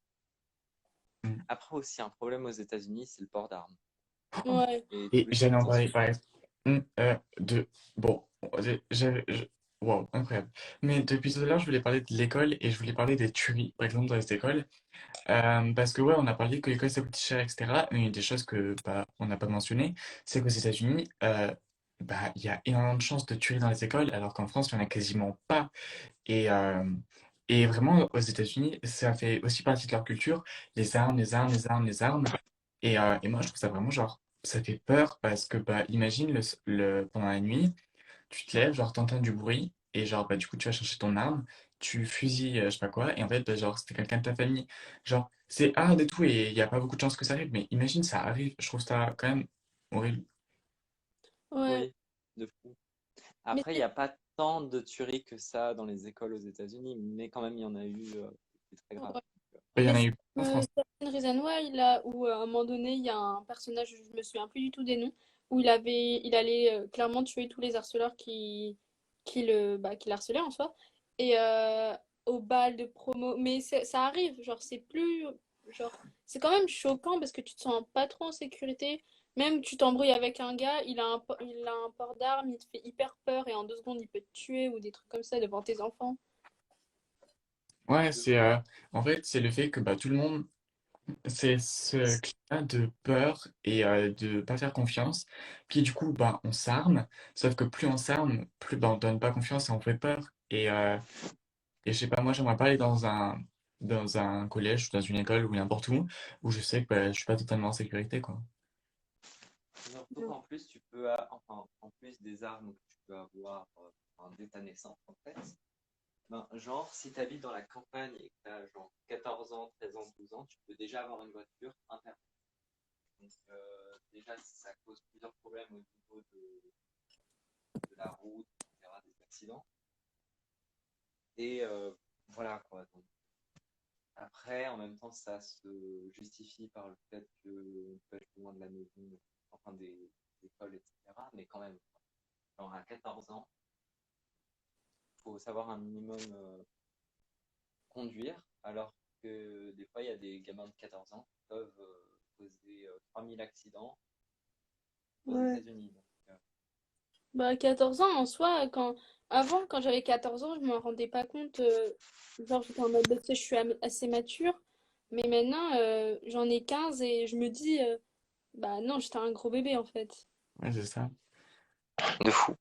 Mm. Après aussi, un problème aux États-Unis, c'est le port d'armes Ouais. et tout Et le j'allais en système parler, censure. par exemple. De... Bon, wow, incroyable. Mais depuis tout à l'heure, je voulais parler de l'école et je voulais parler des tueries, par exemple, dans les écoles. Parce que, ouais, on a parlé que l'école, ça coûte cher, etc. Mais une des choses que, bah, on n'a pas mentionné, c'est qu'aux États-Unis, bah, il y a énormément de chances de tueries dans les écoles, alors qu'en France, il n'y en a quasiment pas. Et, euh, et vraiment, aux États-Unis, ça fait aussi partie de leur culture, les armes, les armes, les armes, les armes. Et moi, je trouve ça vraiment, genre, ça fait peur parce que, bah, imagine pendant la nuit, tu te lèves, genre, t'entends du bruit, et genre, bah, du coup, tu vas chercher ton arme, tu fusilles, je sais pas quoi, et en fait, bah, genre, c'était quelqu'un de ta famille. Genre, c'est hard et tout, et il n'y a pas beaucoup de chances que ça arrive, mais imagine, ça arrive, je trouve ça quand même horrible. Ouais. Oui, de fou. Mais Après, il n'y a pas tant de tueries que ça dans les écoles aux États-Unis, mais quand même, il y en a eu qui très grave. ouais. Bah, il y en Mais a c'est eu en France. 7 Reasons Why, là, où à un moment donné, il y a un personnage, je me souviens plus du tout des noms, où il allait clairement tuer tous les harceleurs qui l'harcelaient en soi. Et au bal de promo, mais ça arrive, genre, c'est plus, genre, c'est quand même choquant parce que tu te sens pas trop en sécurité. Même tu t'embrouilles avec un gars, il a un port d'arme, il te fait hyper peur et en 2 secondes, il peut te tuer ou des trucs comme ça devant tes enfants. Ouais, De c'est fou. en fait, c'est le fait que bah, tout le monde, c'est ce climat de peur et de pas faire confiance. Puis du coup, bah, on s'arme, sauf que plus on s'arme, plus bah, on donne pas confiance et on fait peur. Et je sais pas, moi j'aimerais pas aller dans un collège ou dans une école ou n'importe où je sais que bah, je suis pas totalement en sécurité, quoi. Surtout qu'en plus, enfin, en plus des armes que tu peux avoir enfin, dès ta naissance, en fait, ben, genre, si tu habites dans la campagne et que tu as genre 14 ans, 13 ans, 12 ans, tu peux déjà avoir une voiture interne. Donc, déjà, ça cause plusieurs problèmes au niveau de la route, etc., des accidents. Et voilà, quoi. Donc, après, en même temps, ça se justifie par le fait qu'on peut être loin de la maison, enfin des écoles, etc. Mais quand même, genre à 14 ans, il faut savoir un minimum conduire, alors que des fois, il y a des gamins de 14 ans qui peuvent causer 3000 accidents aux Ouais. États-Unis. Donc, Bah, 14 ans en soi, avant, quand j'avais 14 ans, je m'en rendais pas compte. Genre, j'étais en mode, bah, tu sais, je suis assez mature. Mais maintenant, j'en ai 15 et je me dis, bah non, j'étais un gros bébé en fait. Ouais, c'est ça. de fou.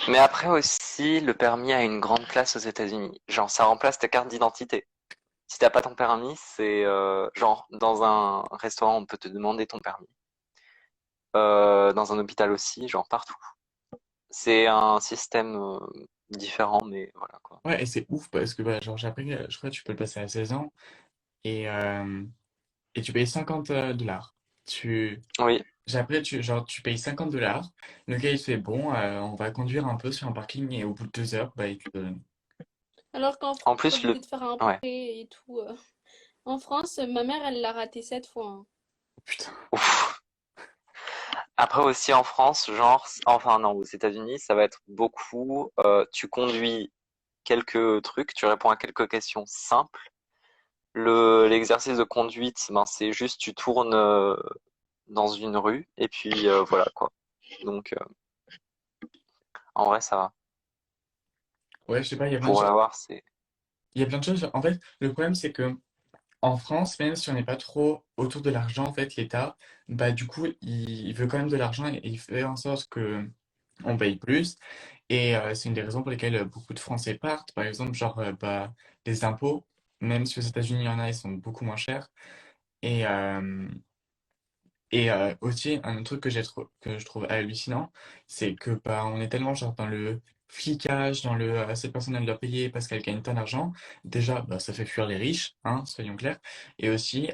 Mais après aussi, le permis a une grande place aux États-Unis. Genre, ça remplace ta carte d'identité. Si t'as pas ton permis, c'est genre dans un restaurant, on peut te demander ton permis. Dans un hôpital aussi, genre partout. C'est un système différent, mais voilà quoi. Ouais, et c'est ouf parce que bah, genre, j'ai appris, je crois que tu peux le passer à 16 ans et, euh, et tu payes 50 $. Tu, Oui, Après, genre, tu payes 50 $. Le gars, il fait bon, on va conduire un peu sur un parking et au bout de 2 heures, bah, il te le donne. Alors qu'en En France, t'es plus, obligé de faire un ouais. prêt et tout. En France, ma mère, elle l'a raté 7 fois, hein. Oh, putain. Ouf. Après aussi en France, genre, enfin non, aux États-Unis, ça va être beaucoup. Tu conduis quelques trucs, tu réponds à quelques questions simples. L'exercice de conduite, ben c'est juste tu tournes dans une rue et puis voilà quoi. Donc en vrai ça va. Ouais, je sais pas, il y a plein de Pour choses. l'avoir c'est. Il y a plein de choses. En fait, le problème, c'est que en France, même si on n'est pas trop autour de l'argent, en fait, l'État, bah, du coup, il veut quand même de l'argent et il fait en sorte que on paye plus. Et c'est une des raisons pour lesquelles beaucoup de Français partent. Par exemple, genre, bah, les impôts, même si aux États-Unis, il y en a, ils sont beaucoup moins chers. Et, aussi, un autre truc que je trouve hallucinant, c'est que bah, on est tellement genre dans le flicage, dans le cette personne elle doit payer parce qu'elle gagne tant d'argent. Déjà, bah, ça fait fuir les riches, hein, soyons clairs. Et aussi,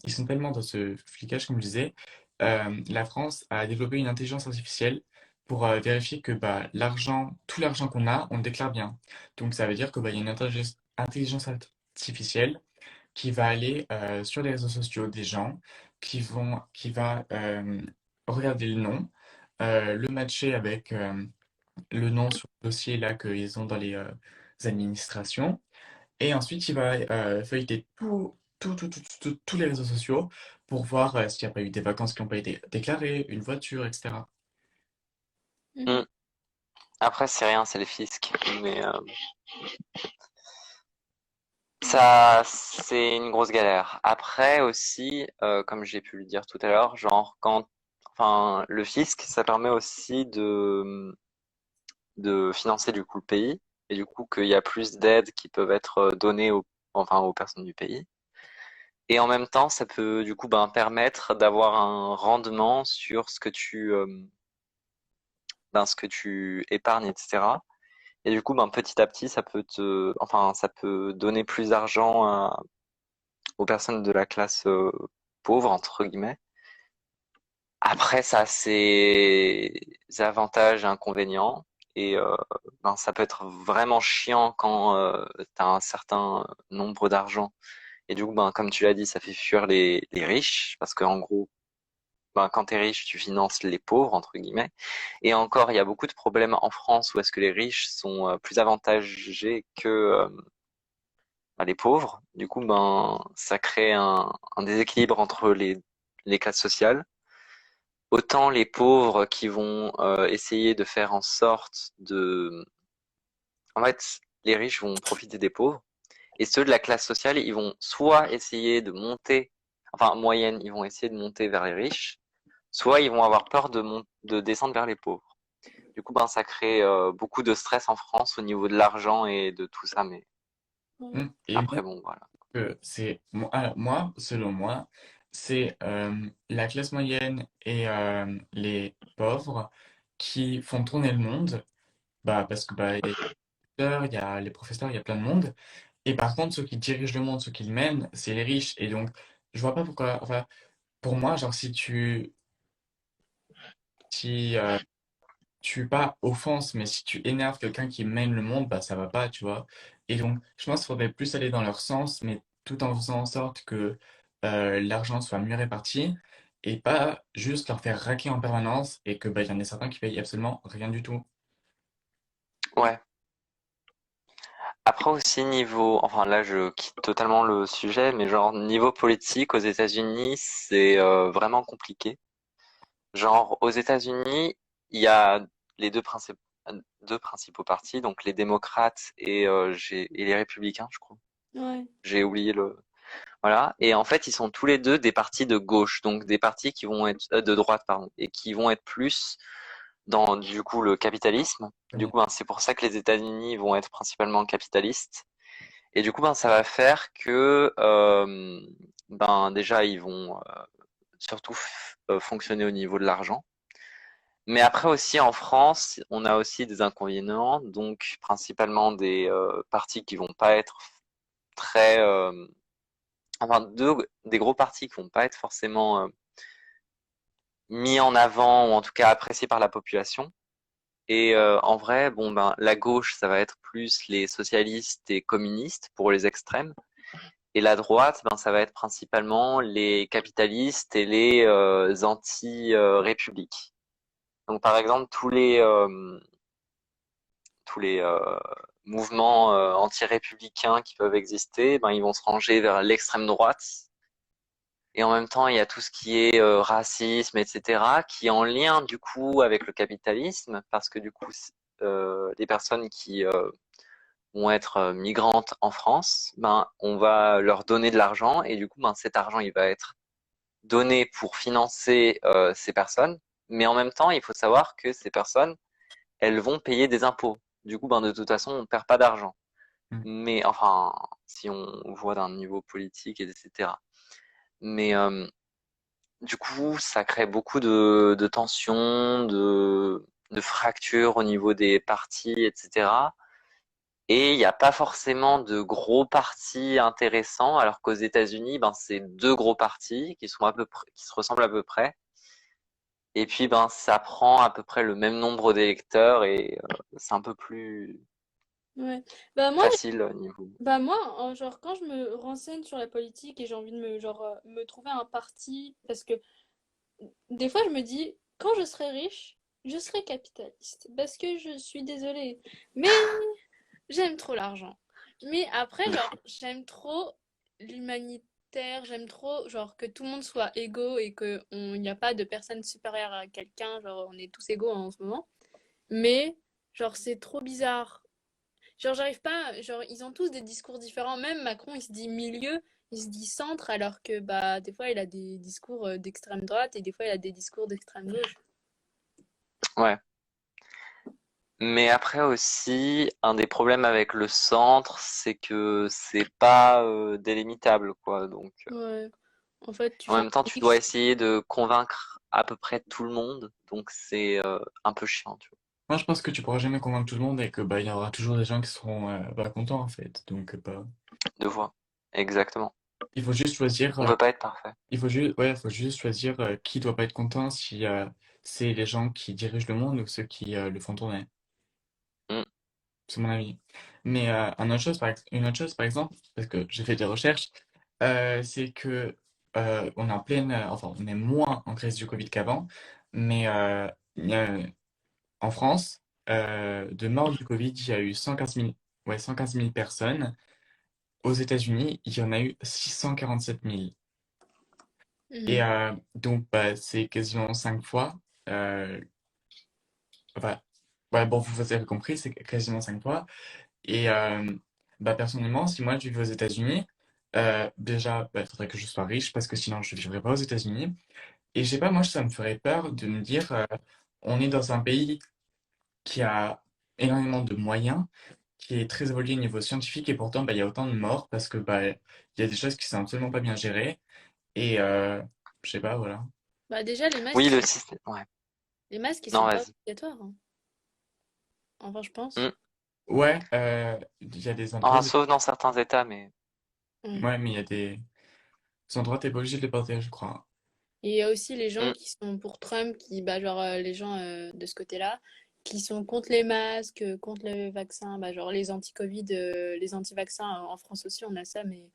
ils sont tellement dans ce flicage, comme je disais, la France a développé une intelligence artificielle pour vérifier que bah, tout l'argent qu'on a, on le déclare bien. Donc ça veut dire que bah, il y a une intelligence artificielle qui va aller sur les réseaux sociaux des gens, qui va regarder le nom, le matcher avec le nom sur le dossier là qu'ils ont dans les administrations, et ensuite il va feuilleter tous les réseaux sociaux pour voir s'il n'y a pas eu des vacances qui n'ont pas été déclarées, une voiture, etc. Hmm. Mhm. Après c'est rien, c'est le fisc. Mais Ouais. ça c'est une grosse galère. Après aussi, comme j'ai pu le dire tout à l'heure, genre quand, enfin le fisc, ça permet aussi de financer du coup le pays et du coup qu'il y a plus d'aides qui peuvent être données enfin aux personnes du pays. Et en même temps, ça peut du coup ben, permettre d'avoir un rendement sur ce que tu épargnes, etc. Et du coup, ben, petit à petit, enfin, ça peut donner plus d'argent aux personnes de la classe pauvre entre guillemets. Après, ça a ses avantages et inconvénients. Et ben, ça peut être vraiment chiant quand tu as un certain nombre d'argent. Et du coup, ben, comme tu l'as dit, ça fait fuir les riches, parce qu'en gros, ben, quand tu es riche, tu finances les pauvres, entre guillemets. Et encore, il y a beaucoup de problèmes en France où est-ce que les riches sont plus avantagés que ben, les pauvres. Du coup, ben, ça crée un déséquilibre entre les classes sociales. Autant les pauvres qui vont essayer de faire en sorte de... En fait, les riches vont profiter des pauvres. Et ceux de la classe sociale, ils vont soit essayer de monter, enfin moyenne, ils vont essayer de monter vers les riches, soit ils vont avoir peur de descendre vers les pauvres. Du coup, ben, ça crée beaucoup de stress en France au niveau de l'argent et de tout ça, mais Ouais. Et après, bon, voilà. que moi, selon moi, c'est la classe moyenne et les pauvres qui font tourner le monde, bah, parce que bah, il y a les professeurs, il y a plein de monde. Et par contre, ceux qui dirigent le monde, ceux qui le mènent, c'est les riches. Et donc, je vois pas pourquoi. Enfin, pour moi, genre, si tu pas offense, mais si tu énerves quelqu'un qui mène le monde, bah ça va pas, tu vois. Et donc, je pense qu'il faudrait plus aller dans leur sens, mais tout en faisant en sorte que l'argent soit mieux réparti et pas juste leur faire raquer en permanence et que bah, il y en a certains qui payent absolument rien du tout. Ouais. Après aussi niveau, enfin là je quitte totalement le sujet, mais genre niveau politique aux États-Unis, c'est vraiment compliqué. Genre aux États-Unis, il y a les deux principaux partis, donc les démocrates et les républicains, je crois. Ouais. J'ai oublié le. Voilà. Et en fait, ils sont tous les deux des partis de gauche, donc des partis qui vont être de droite, pardon, et qui vont être plus dans du coup le capitalisme. Du coup, ben, c'est pour ça que les États-Unis vont être principalement capitalistes. Et du coup, ben, ça va faire que ben déjà ils vont surtout fonctionner au niveau de l'argent. Mais après aussi en France, on a aussi des inconvénients, donc principalement des partis qui vont pas être très, enfin des gros partis qui vont pas être forcément mis en avant ou en tout cas apprécié par la population. Et en vrai, bon ben la gauche, ça va être plus les socialistes et communistes pour les extrêmes. Et la droite, ben ça va être principalement les capitalistes et les anti-républiques. Donc par exemple tous les mouvements anti-républicains qui peuvent exister, ben ils vont se ranger vers l'extrême droite. Et en même temps, il y a tout ce qui est racisme, etc., qui est en lien du coup avec le capitalisme, parce que du coup, les personnes qui vont être migrantes en France, ben on va leur donner de l'argent et du coup, ben cet argent, il va être donné pour financer ces personnes. Mais en même temps, il faut savoir que ces personnes, elles vont payer des impôts. Du coup, ben de toute façon, on perd pas d'argent. Mm. Mais enfin, si on voit d'un niveau politique, etc. Mais du coup, ça crée beaucoup de tensions, de fractures au niveau des partis, etc. Et il n'y a pas forcément de gros partis intéressants, alors qu'aux États-Unis, ben, c'est deux gros partis qui sont à peu près, qui se ressemblent à peu près. Et puis, ben, ça prend à peu près le même nombre d'électeurs et c'est un peu plus Ouais. Bah moi, facile au niveau. genre quand je me renseigne sur la politique et j'ai envie de me trouver un parti, parce que des fois je me dis, quand je serai riche, je serai capitaliste. Parce que je suis désolée. Mais j'aime trop l'argent. Mais après, genre, j'aime trop l'humanitaire, j'aime trop, genre, que tout le monde soit égaux et qu'il n'y a pas de personne supérieure à quelqu'un, genre, on est tous égaux en ce moment. Mais, genre, c'est trop bizarre. Genre, j'arrive pas, genre, ils ont tous des discours différents. Même Macron, il se dit milieu, il se dit centre, alors que, bah, des fois, il a des discours d'extrême droite et des fois, il a des discours d'extrême gauche. Ouais. Mais après aussi, un des problèmes avec le centre, c'est que c'est pas délimitable, quoi. Donc, Ouais. En fait, tu en fais un même temps, tu dois mix. essayer de convaincre à peu près tout le monde. Donc, c'est un peu chiant, tu Moi, je pense que tu pourras jamais convaincre tout le monde et que bah, il y aura toujours des gens qui seront pas contents en fait. Donc, bah, vois, de voix. Exactement. il faut juste choisir. On peut pas être parfait. Faut juste choisir qui doit pas être content si c'est les gens qui dirigent le monde ou ceux qui le font tourner. Mm. C'est mon avis. Mais une autre chose, par exemple, parce que j'ai fait des recherches, c'est que on est en pleine, enfin, on est moins en crise du Covid qu'avant, mais il y a- en France, de morts du Covid, il y a eu 115 000, ouais, 115 000 personnes. Aux États-Unis, il y en a eu 647 000. Et Mhm. donc, bah, c'est quasiment 5 fois. euh, enfin, ouais, bon, vous avez compris, c'est quasiment 5 fois. Et bah, personnellement, si moi je vivais aux États-Unis, déjà, bah, il faudrait que je sois riche parce que sinon je ne vivrais pas aux États-Unis. Et je sais pas, moi ça me ferait peur de me dire, on est dans un pays qui a énormément de moyens, qui est très évolué au niveau scientifique et pourtant bah, il y a autant de morts parce que bah, il y a des choses qui sont absolument pas bien gérées. Et je sais pas, voilà. Bah, déjà, Oui, le système. Ouais. les masques, ils Non, sont pas vas-y. obligatoires, hein. Enfin, je pense. Mm. Ouais, il y a des endroits, Enfin, sauf dans certains États, mais Ouais. ouais, mais il y a des endroits, t'es pas obligé de les porter, je crois. Et il y a aussi les gens mm, qui sont pour Trump, les gens de ce côté-là, qui sont contre les masques, contre le vaccin, bah, genre les anti-Covid, les anti-vaccins. En France aussi, on a ça, mais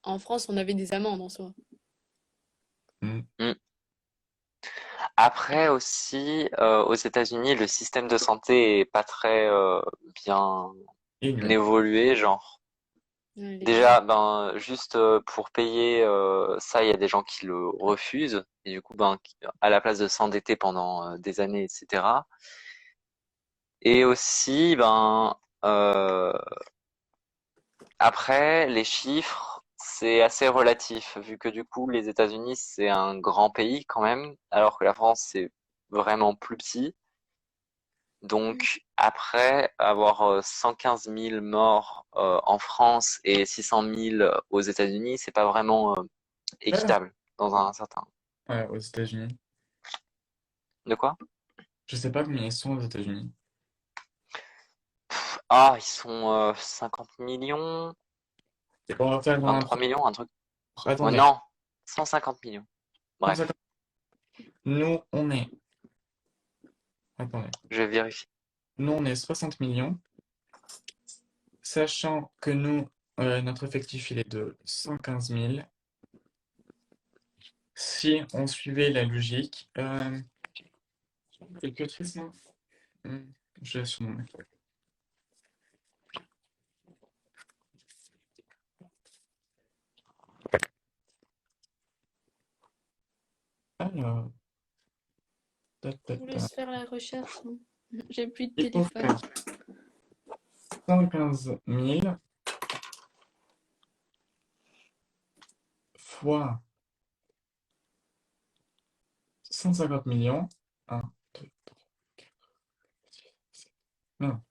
en France, on avait des amendes en soi. Mm. mm. Après aussi, aux États-Unis, le système de santé est pas très bien Et nul. évolué, genre. Ouais, les Déjà, ben, juste pour payer ça, il y a des gens qui le refusent. Et du coup, ben, à la place de s'endetter pendant des années, etc. Et aussi, ben, après, les chiffres, c'est assez relatif, vu que du coup, les États-Unis, c'est un grand pays quand même, alors que la France, c'est vraiment plus petit. Donc, après avoir 115 000 morts en France et 600 000 aux États-Unis, c'est pas vraiment Ouais, équitable dans un certain. ouais, aux États-Unis. De quoi? Je sais pas combien ils sont aux États-Unis. Ah, ils sont 50 millions, Et on va faire un 23 truc. millions, un truc. Oh Attendez, non, 150 millions. Bref. Nous, on est. Attendez. Je vérifie. Nous, on est 60 millions, sachant que nous, notre effectif, il est de 115 000. Si on suivait la logique. Calculatrice, non? Je laisse sur mon mail. Alors, ta, ta, Je vous ta. laisse faire la recherche, hein. J'ai plus de Il faut téléphone. faire 115 000 fois 150 millions. 1, 2, 3, 4, 5, 6, non,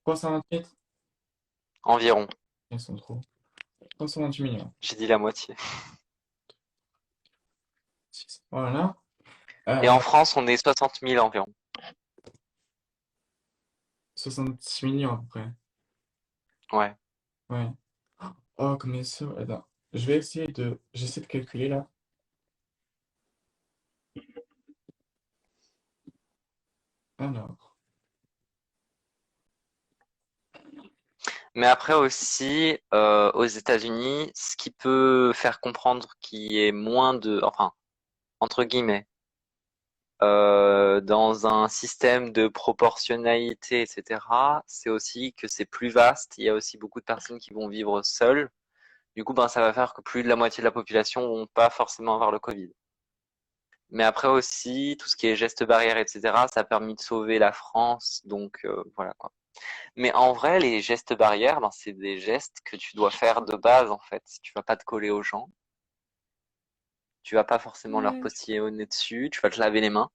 328. Environ. Ils sont trop. 328 millions. J'ai dit la moitié. 6. Voilà. Et en France, on est 60 000 environ. 66 millions à peu près. Ouais. Ouais. Oh, comme ça. Attends. Je vais essayer de. J'essaie de calculer là. Alors. Mais après aussi, aux États-Unis, ce qui peut faire comprendre qu'il y ait moins de, enfin, entre guillemets, dans un système de proportionnalité, etc., c'est aussi que c'est plus vaste. Il y a aussi beaucoup de personnes qui vont vivre seules. Du coup, ben, ça va faire que plus de la moitié de la population vont pas forcément avoir le Covid. Mais après aussi, tout ce qui est gestes barrières, etc., ça a permis de sauver la France. Donc, voilà, quoi. Mais en vrai, les gestes barrières, ben, c'est des gestes que tu dois faire de base, en fait. Tu vas pas te coller aux gens. Tu vas pas forcément leur Ouais. postiller au nez dessus. Tu vas te laver les mains.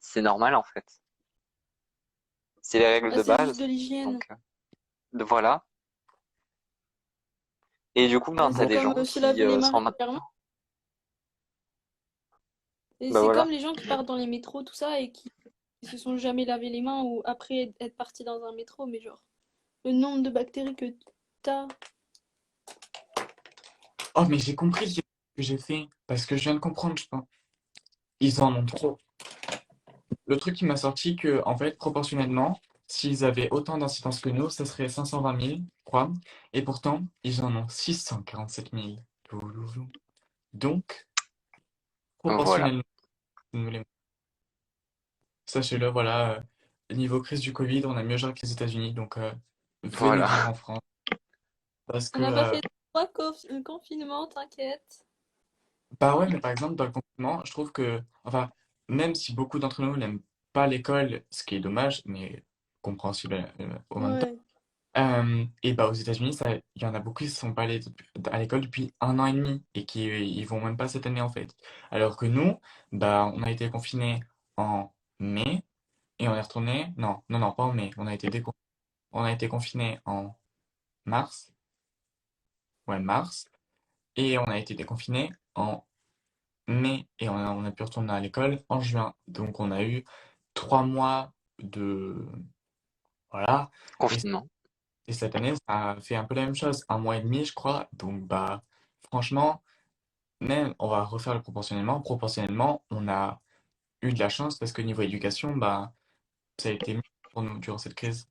C'est normal, en fait. C'est les règles Bah, de c'est juste de base. l'hygiène. Donc, voilà. Et du coup, ben, Bah, t'as c'est des comme gens se qui laver les mains s'en mettent. régulièrement. Et Ben c'est comme voilà. les gens qui partent dans les métros, tout ça, et qui se sont jamais lavé les mains ou après être partis dans un métro, mais genre, le nombre de bactéries que t'as. Oh, mais j'ai compris le que j'ai fait. Parce que je viens de comprendre, je pense. Ils en ont trop. Le truc qui m'a sorti que, en fait, proportionnellement, s'ils avaient autant d'incidence que nous, ça serait 520 000, je crois. Et pourtant, ils en ont 647 000. Louloulou. Donc, Voilà. proportionnellement, nous sachez-le, voilà, niveau crise du Covid, on a mieux géré que les États-Unis. Donc, venez Voilà. vivre en France. Parce On que, n'a pas fait trois confinements, t'inquiète. bah ouais, mais par exemple, dans le confinement, je trouve que, enfin, même si beaucoup d'entre nous n'aiment pas l'école, ce qui est dommage, mais compréhensible au même temps. Ouais. Et bah aux États-Unis, il y en a beaucoup qui sont pas allés à l'école depuis 1 an et demi et qui ils vont même pas cette année en fait. Alors que nous, bah on a été confinés en mai et on est retourné. Non, non, non, pas en mai. On a été confinés en mars. Ouais, mars. Et on a été déconfinés en mai et on a pu retourner à l'école en juin. Donc on a eu 3 mois de voilà. Et Confinement. Et cette année, ça a fait un peu la même chose, 1 mois et demi, je crois. Donc, bah, franchement, même, on va refaire le proportionnellement. Proportionnellement, on a eu de la chance parce que niveau éducation, bah, ça a été mieux pour nous durant cette crise.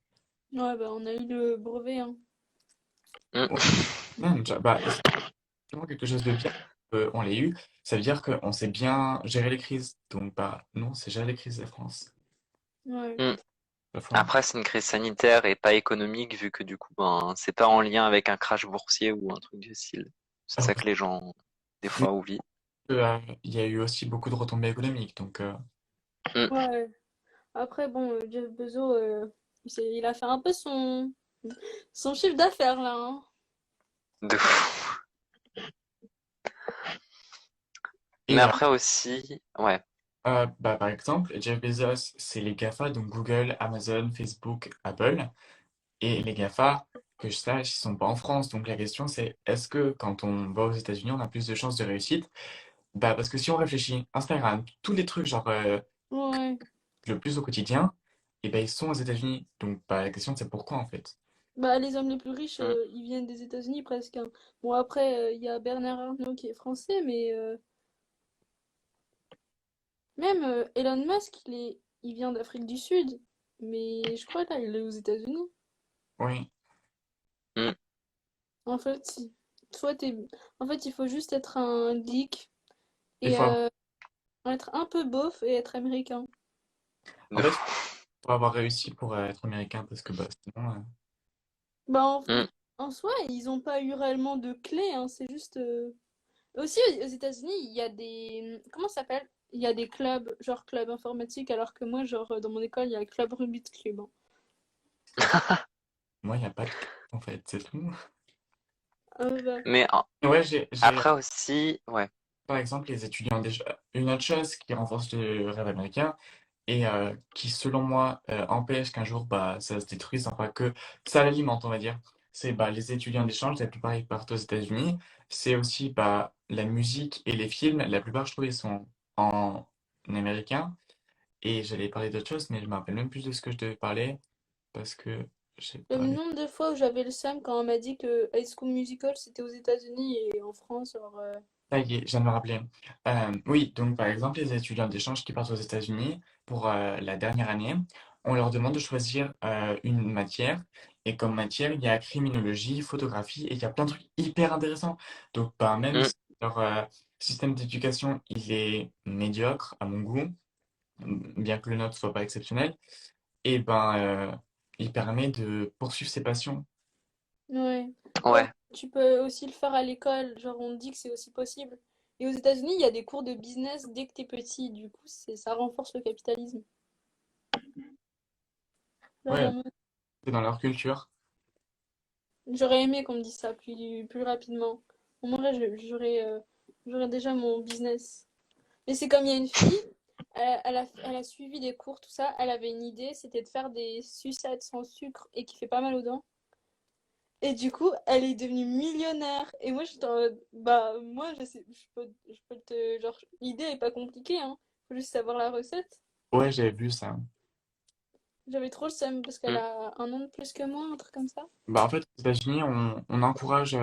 Ouais, bah, on a eu le brevet, hein. Mm. Ouais, même, bah, c'est vraiment quelque chose de bien. On l'a eu. Ça veut dire qu'on sait bien gérer les crises. Donc, bah, nous, on sait gérer les crises, la France. Ouais. Mm. La fois. Après, c'est une crise sanitaire et pas économique, vu que du coup, ben, c'est pas en lien avec un crash boursier ou un truc du style. C'est Alors, ça que les gens, des oui, fois, oublient. il y a eu aussi beaucoup de retombées économiques. Donc, Mm. Ouais. Après, bon, Jeff Bezos, il a fait un peu son chiffre d'affaires, là, hein. De fou. Mais et après aussi, ouais. bah, par exemple, Jeff Bezos, c'est les GAFA, donc Google, Amazon, Facebook, Apple. Et les GAFA, que je sache, ils sont pas en France. Donc la question c'est, est-ce que quand on va aux États-Unis, on a plus de chances de réussite? Bah parce que si on réfléchit, Instagram, tous les trucs genre Ouais. le plus au quotidien, et ben ils sont aux États-Unis. Donc bah, la question c'est pourquoi en fait? Bah, les hommes les plus riches, Mm. ils viennent des États-Unis presque, hein. Bon, après, il y a Bernard Arnault qui est français, mais même Elon Musk, il vient d'Afrique du Sud. Mais je crois là, il est aux États-Unis. Oui, Mm. En fait, soit t'es... en fait, il faut juste être un geek il et faut avoir, être un peu beauf et être américain. en De fait, fou. faut avoir réussi pour être américain parce que bah, sinon, Bah, Mm. en soi, ils ont pas eu réellement de clé, hein, c'est juste. Aussi, aux États-Unis, il y a des. Comment ça s'appelle? Il y a des clubs, genre club informatique, alors que moi, genre, dans mon école, il y a le club Rubik's Cube, hein. moi, il n'y a pas de cas, en fait, c'est tout. Bah, Mais Ouais, après aussi, ouais. par exemple, les étudiants, une autre chose qui renforce le rêve américain et qui, selon moi, empêche qu'un jour, bah, ça se détruise, enfin que ça l'alimente, on va dire, c'est bah, les étudiants d'échange, la plupart ils partent aux États-Unis. C'est aussi bah, la musique et les films, la plupart, je trouve, ils sont en américain. Et j'allais parler d'autre chose, mais je me rappelle même plus de ce que je devais parler parce que j'ai le parlé. nombre de fois où j'avais le seum quand on m'a dit que High School Musical, c'était aux États-Unis et en France, genre. Ça y est, je viens de me rappeler. Oui, donc par exemple, les étudiants d'échange qui partent aux États-Unis pour la dernière année, on leur demande de choisir une matière. Et comme matière, il y a criminologie, photographie, et il y a plein de trucs hyper intéressants. Donc, bah, même Mm. si leur système d'éducation, il est médiocre à mon goût, bien que le nôtre soit pas exceptionnel, et ben, il permet de poursuivre ses passions. Ouais. Ouais, Ouais. tu peux aussi le faire à l'école, genre, on te dit que c'est aussi possible. Et aux États-Unis, il y a des cours de business dès que t'es petit, du coup, ça renforce le capitalisme. Genre, Ouais, c'est dans leur culture. j'aurais aimé qu'on me dise ça plus rapidement. Au moins là, j'aurais déjà mon business. Mais c'est comme il y a une fille, elle a suivi des cours, tout ça. Elle avait une idée, c'était de faire des sucettes sans sucre et qui fait pas mal aux dents. Et du coup, elle est devenue millionnaire. Et moi, j'étais en mode, bah, moi, je peux te. Genre, l'idée est pas compliquée, hein. Faut juste savoir la recette. Ouais, j'avais vu ça. J'avais trop le seum parce qu'elle Mm. a un an de plus que moi, un truc comme ça. Bah, en fait, aux États-Unis, on encourage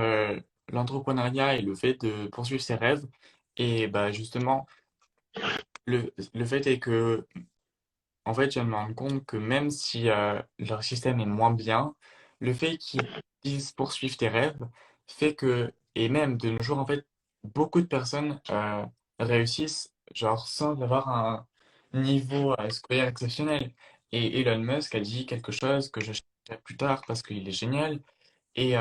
l'entrepreneuriat et le fait de poursuivre ses rêves. Et bah, justement, le fait est que, en fait, je me rends compte que même si leur système est moins bien, le fait qu'ils disent poursuivre tes rêves fait que, et même de nos jours, en fait, beaucoup de personnes réussissent, genre, sans avoir un niveau scolaire exceptionnel. Et Elon Musk a dit quelque chose que je chercherai plus tard parce qu'il est génial. Et,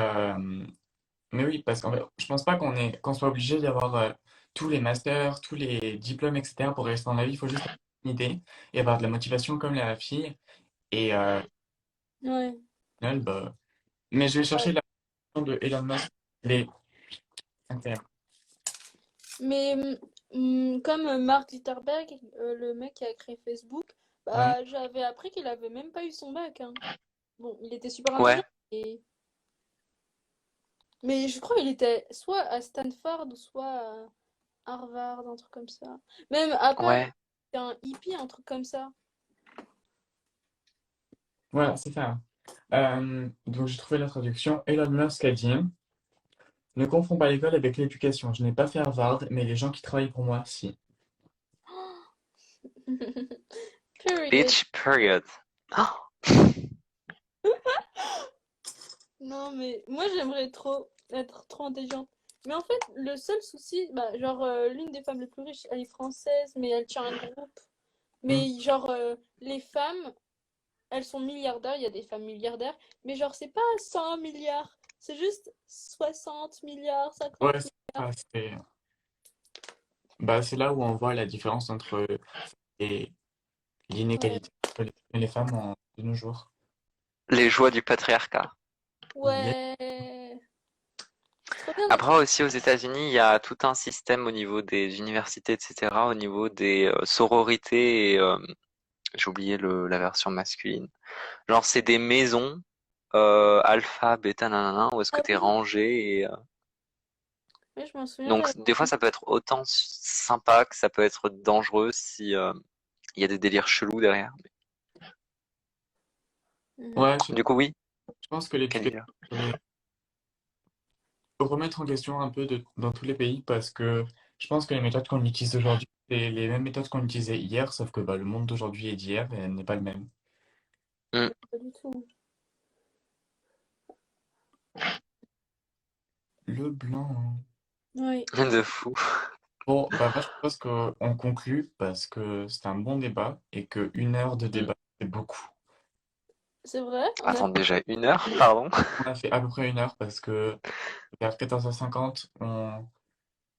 mais oui, parce qu'en fait, je pense pas qu'on soit obligé d'avoir tous les masters, tous les diplômes, etc. pour rester dans la vie. Il faut juste avoir une idée et avoir de la motivation comme la fille. Et Ouais. au final, bah... Mais je vais Ouais. chercher la version de Elon Musk. Les... incroyable. Mais comme Mark Zuckerberg, le mec qui a créé Facebook, Ouais, bah, j'avais appris qu'il avait même pas eu son bac, hein. Bon, il était super intelligent, Ouais. mais, je crois qu'il était soit à Stanford, soit à Harvard, un truc comme ça. Même Apple, Ouais. c'est un hippie, un truc comme ça. voilà, c'est ça. Donc j'ai trouvé la traduction. Elon Musk a dit, ne confonds pas l'école avec l'éducation. Je n'ai pas fait Harvard, mais les gens qui travaillent pour moi, si. Period. Bitch, period. Oh. Non, mais moi j'aimerais trop être trop intelligente. Mais en fait, le seul souci, bah, genre, l'une des femmes les plus riches, elle est française, mais elle tient un groupe. Hmm. Mais genre, les femmes, elles sont milliardaires, il y a des femmes milliardaires, mais genre, c'est pas 100 milliards, c'est juste 60 milliards, 50 Ouais, milliards. bah, c'est là où on voit la différence entre les Ouais. l'inégalité entre les hommes et les femmes de nos jours. Les joies du patriarcat. Yes. Ouais. C'est trop bien d'être. Après aussi aux États-Unis, il y a tout un système au niveau des universités, etc., au niveau des sororités et j'ai oublié la version masculine. Genre c'est des maisons alpha, bêta, nanana, où est-ce que Ah t'es oui, rangé et oui, je m'en souviens, donc j'avais des fois entendu. ça peut être autant sympa que ça peut être dangereux si il y a des délires chelous derrière. Ouais, Du coup oui. Je pense que l'éducation Khadija. devrait remettre en question un peu dans tous les pays parce que je pense que les méthodes qu'on utilise aujourd'hui, c'est les mêmes méthodes qu'on utilisait hier, sauf que bah, le monde d'aujourd'hui et d'hier n'est pas le même. Hmm, Pas du tout. Le blanc, hein. Oui, de fou. Bon, bah moi je propose qu'on conclue parce que c'est un bon débat et que 1 heure de Hmm. débat, c'est beaucoup. c'est vrai. Attends, déjà 1 heure, pardon. On a fait à peu près 1 heure parce que vers 14h50,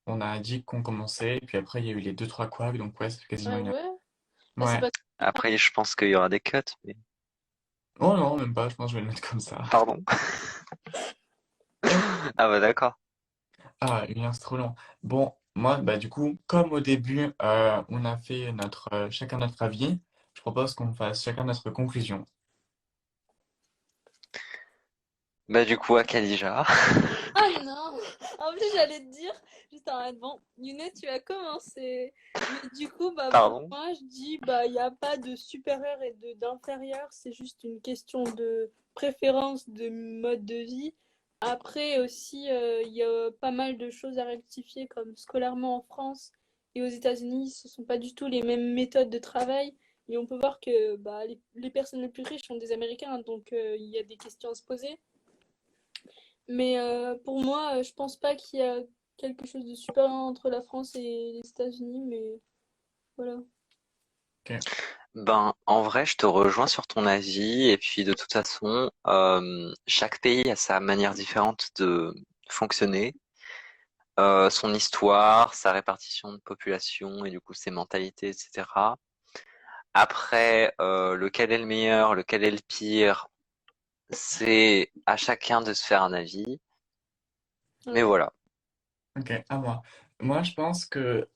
on a dit qu'on commençait, et puis après il y a eu les deux trois couacs, donc ouais, ça fait quasiment Ah 1 heure. ouais? Bah, c'est Ouais. pas... Après, je pense qu'il y aura des cuts, mais Oh non, même pas, je pense que je vais le mettre comme ça. pardon. Ah bah d'accord. Ah, 1 heure, c'est trop long. Bon, moi, bah du coup, comme au début, on a fait chacun notre avis, je propose qu'on fasse chacun notre conclusion. Bah du coup, à Khadija. Ah non! En plus, j'allais te dire, juste en bon, Younes, tu as commencé. Mais du coup, bah pour Pardon. moi, je dis, bah il n'y a pas de supérieur et d'inférieur, c'est juste une question de préférence de mode de vie. Après aussi, il y a pas mal de choses à rectifier, comme scolairement en France et aux États-Unis, ce sont pas du tout les mêmes méthodes de travail. Et on peut voir que bah, les personnes les plus riches sont des Américains, donc il y a des questions à se poser. Mais pour moi, je pense pas qu'il y a quelque chose de supérieur entre la France et les États-Unis, mais voilà. Ok. Ben, en vrai, je te rejoins sur ton avis. Et puis, de toute façon, chaque pays a sa manière différente de fonctionner, son histoire, sa répartition de population et du coup ses mentalités, etc. Après, lequel est le meilleur, lequel est le pire, c'est à chacun de se faire un avis. Mais Ouais, voilà. Ok, à moi. Moi, je pense que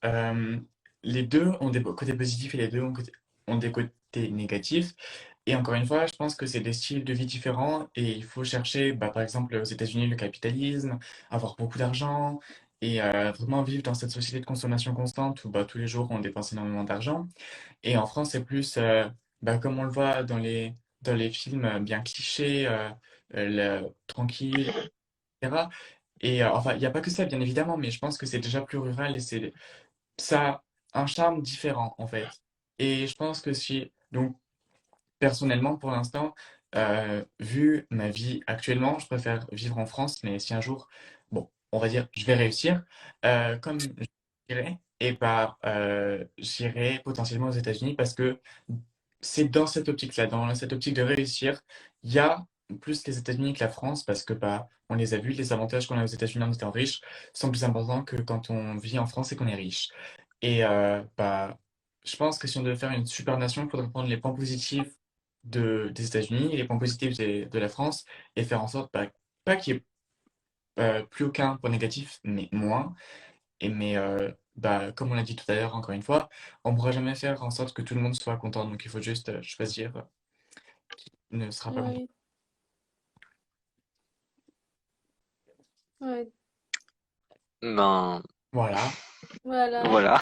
les deux ont des côtés positifs et les deux ont des côtés négatifs. Et encore une fois, je pense que c'est des styles de vie différents et il faut chercher, bah, par exemple, aux États-Unis, le capitalisme, avoir beaucoup d'argent et vraiment vivre dans cette société de consommation constante où bah, tous les jours on dépense énormément d'argent. Et en France, c'est plus, bah, comme on le voit dans les films bien clichés, tranquille, etc. Et enfin, il n'y a pas que ça, bien évidemment, mais je pense que c'est déjà plus rural et ça a un charme différent, en fait. Et je pense que si, donc, personnellement, pour l'instant, vu ma vie actuellement, je préfère vivre en France, mais si un jour, bon, on va dire, je vais réussir, comme je dirais, et bah, j'irai potentiellement aux États-Unis parce que c'est dans cette optique-là, dans cette optique de réussir, il y a plus les États-Unis que la France parce que bah, on les a vus, les avantages qu'on a aux États-Unis en étant riche sont plus importants que quand on vit en France et qu'on est riche. Et bah, je pense que si on devait faire une super nation, il faudrait prendre les points positifs des États-Unis et les points positifs de la France et faire en sorte, bah, pas qu'il y ait plus aucun point négatif, mais moins. Mais bah, comme on l'a dit tout à l'heure, encore une fois, on ne pourra jamais faire en sorte que tout le monde soit content. Donc il faut juste choisir qui ne sera pas content. ouais, ouais. Ben, Voilà. Voilà. voilà.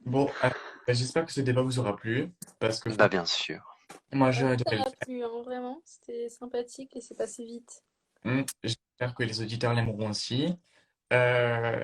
Bon, bah, j'espère que ce débat vous aura plu parce que Bah, bien sûr. moi, Moi, j'ai ça adoré le m'a faire. plu, hein, vraiment. C'était sympathique et c'est passé vite. J'espère que les auditeurs l'aimeront aussi. Euh,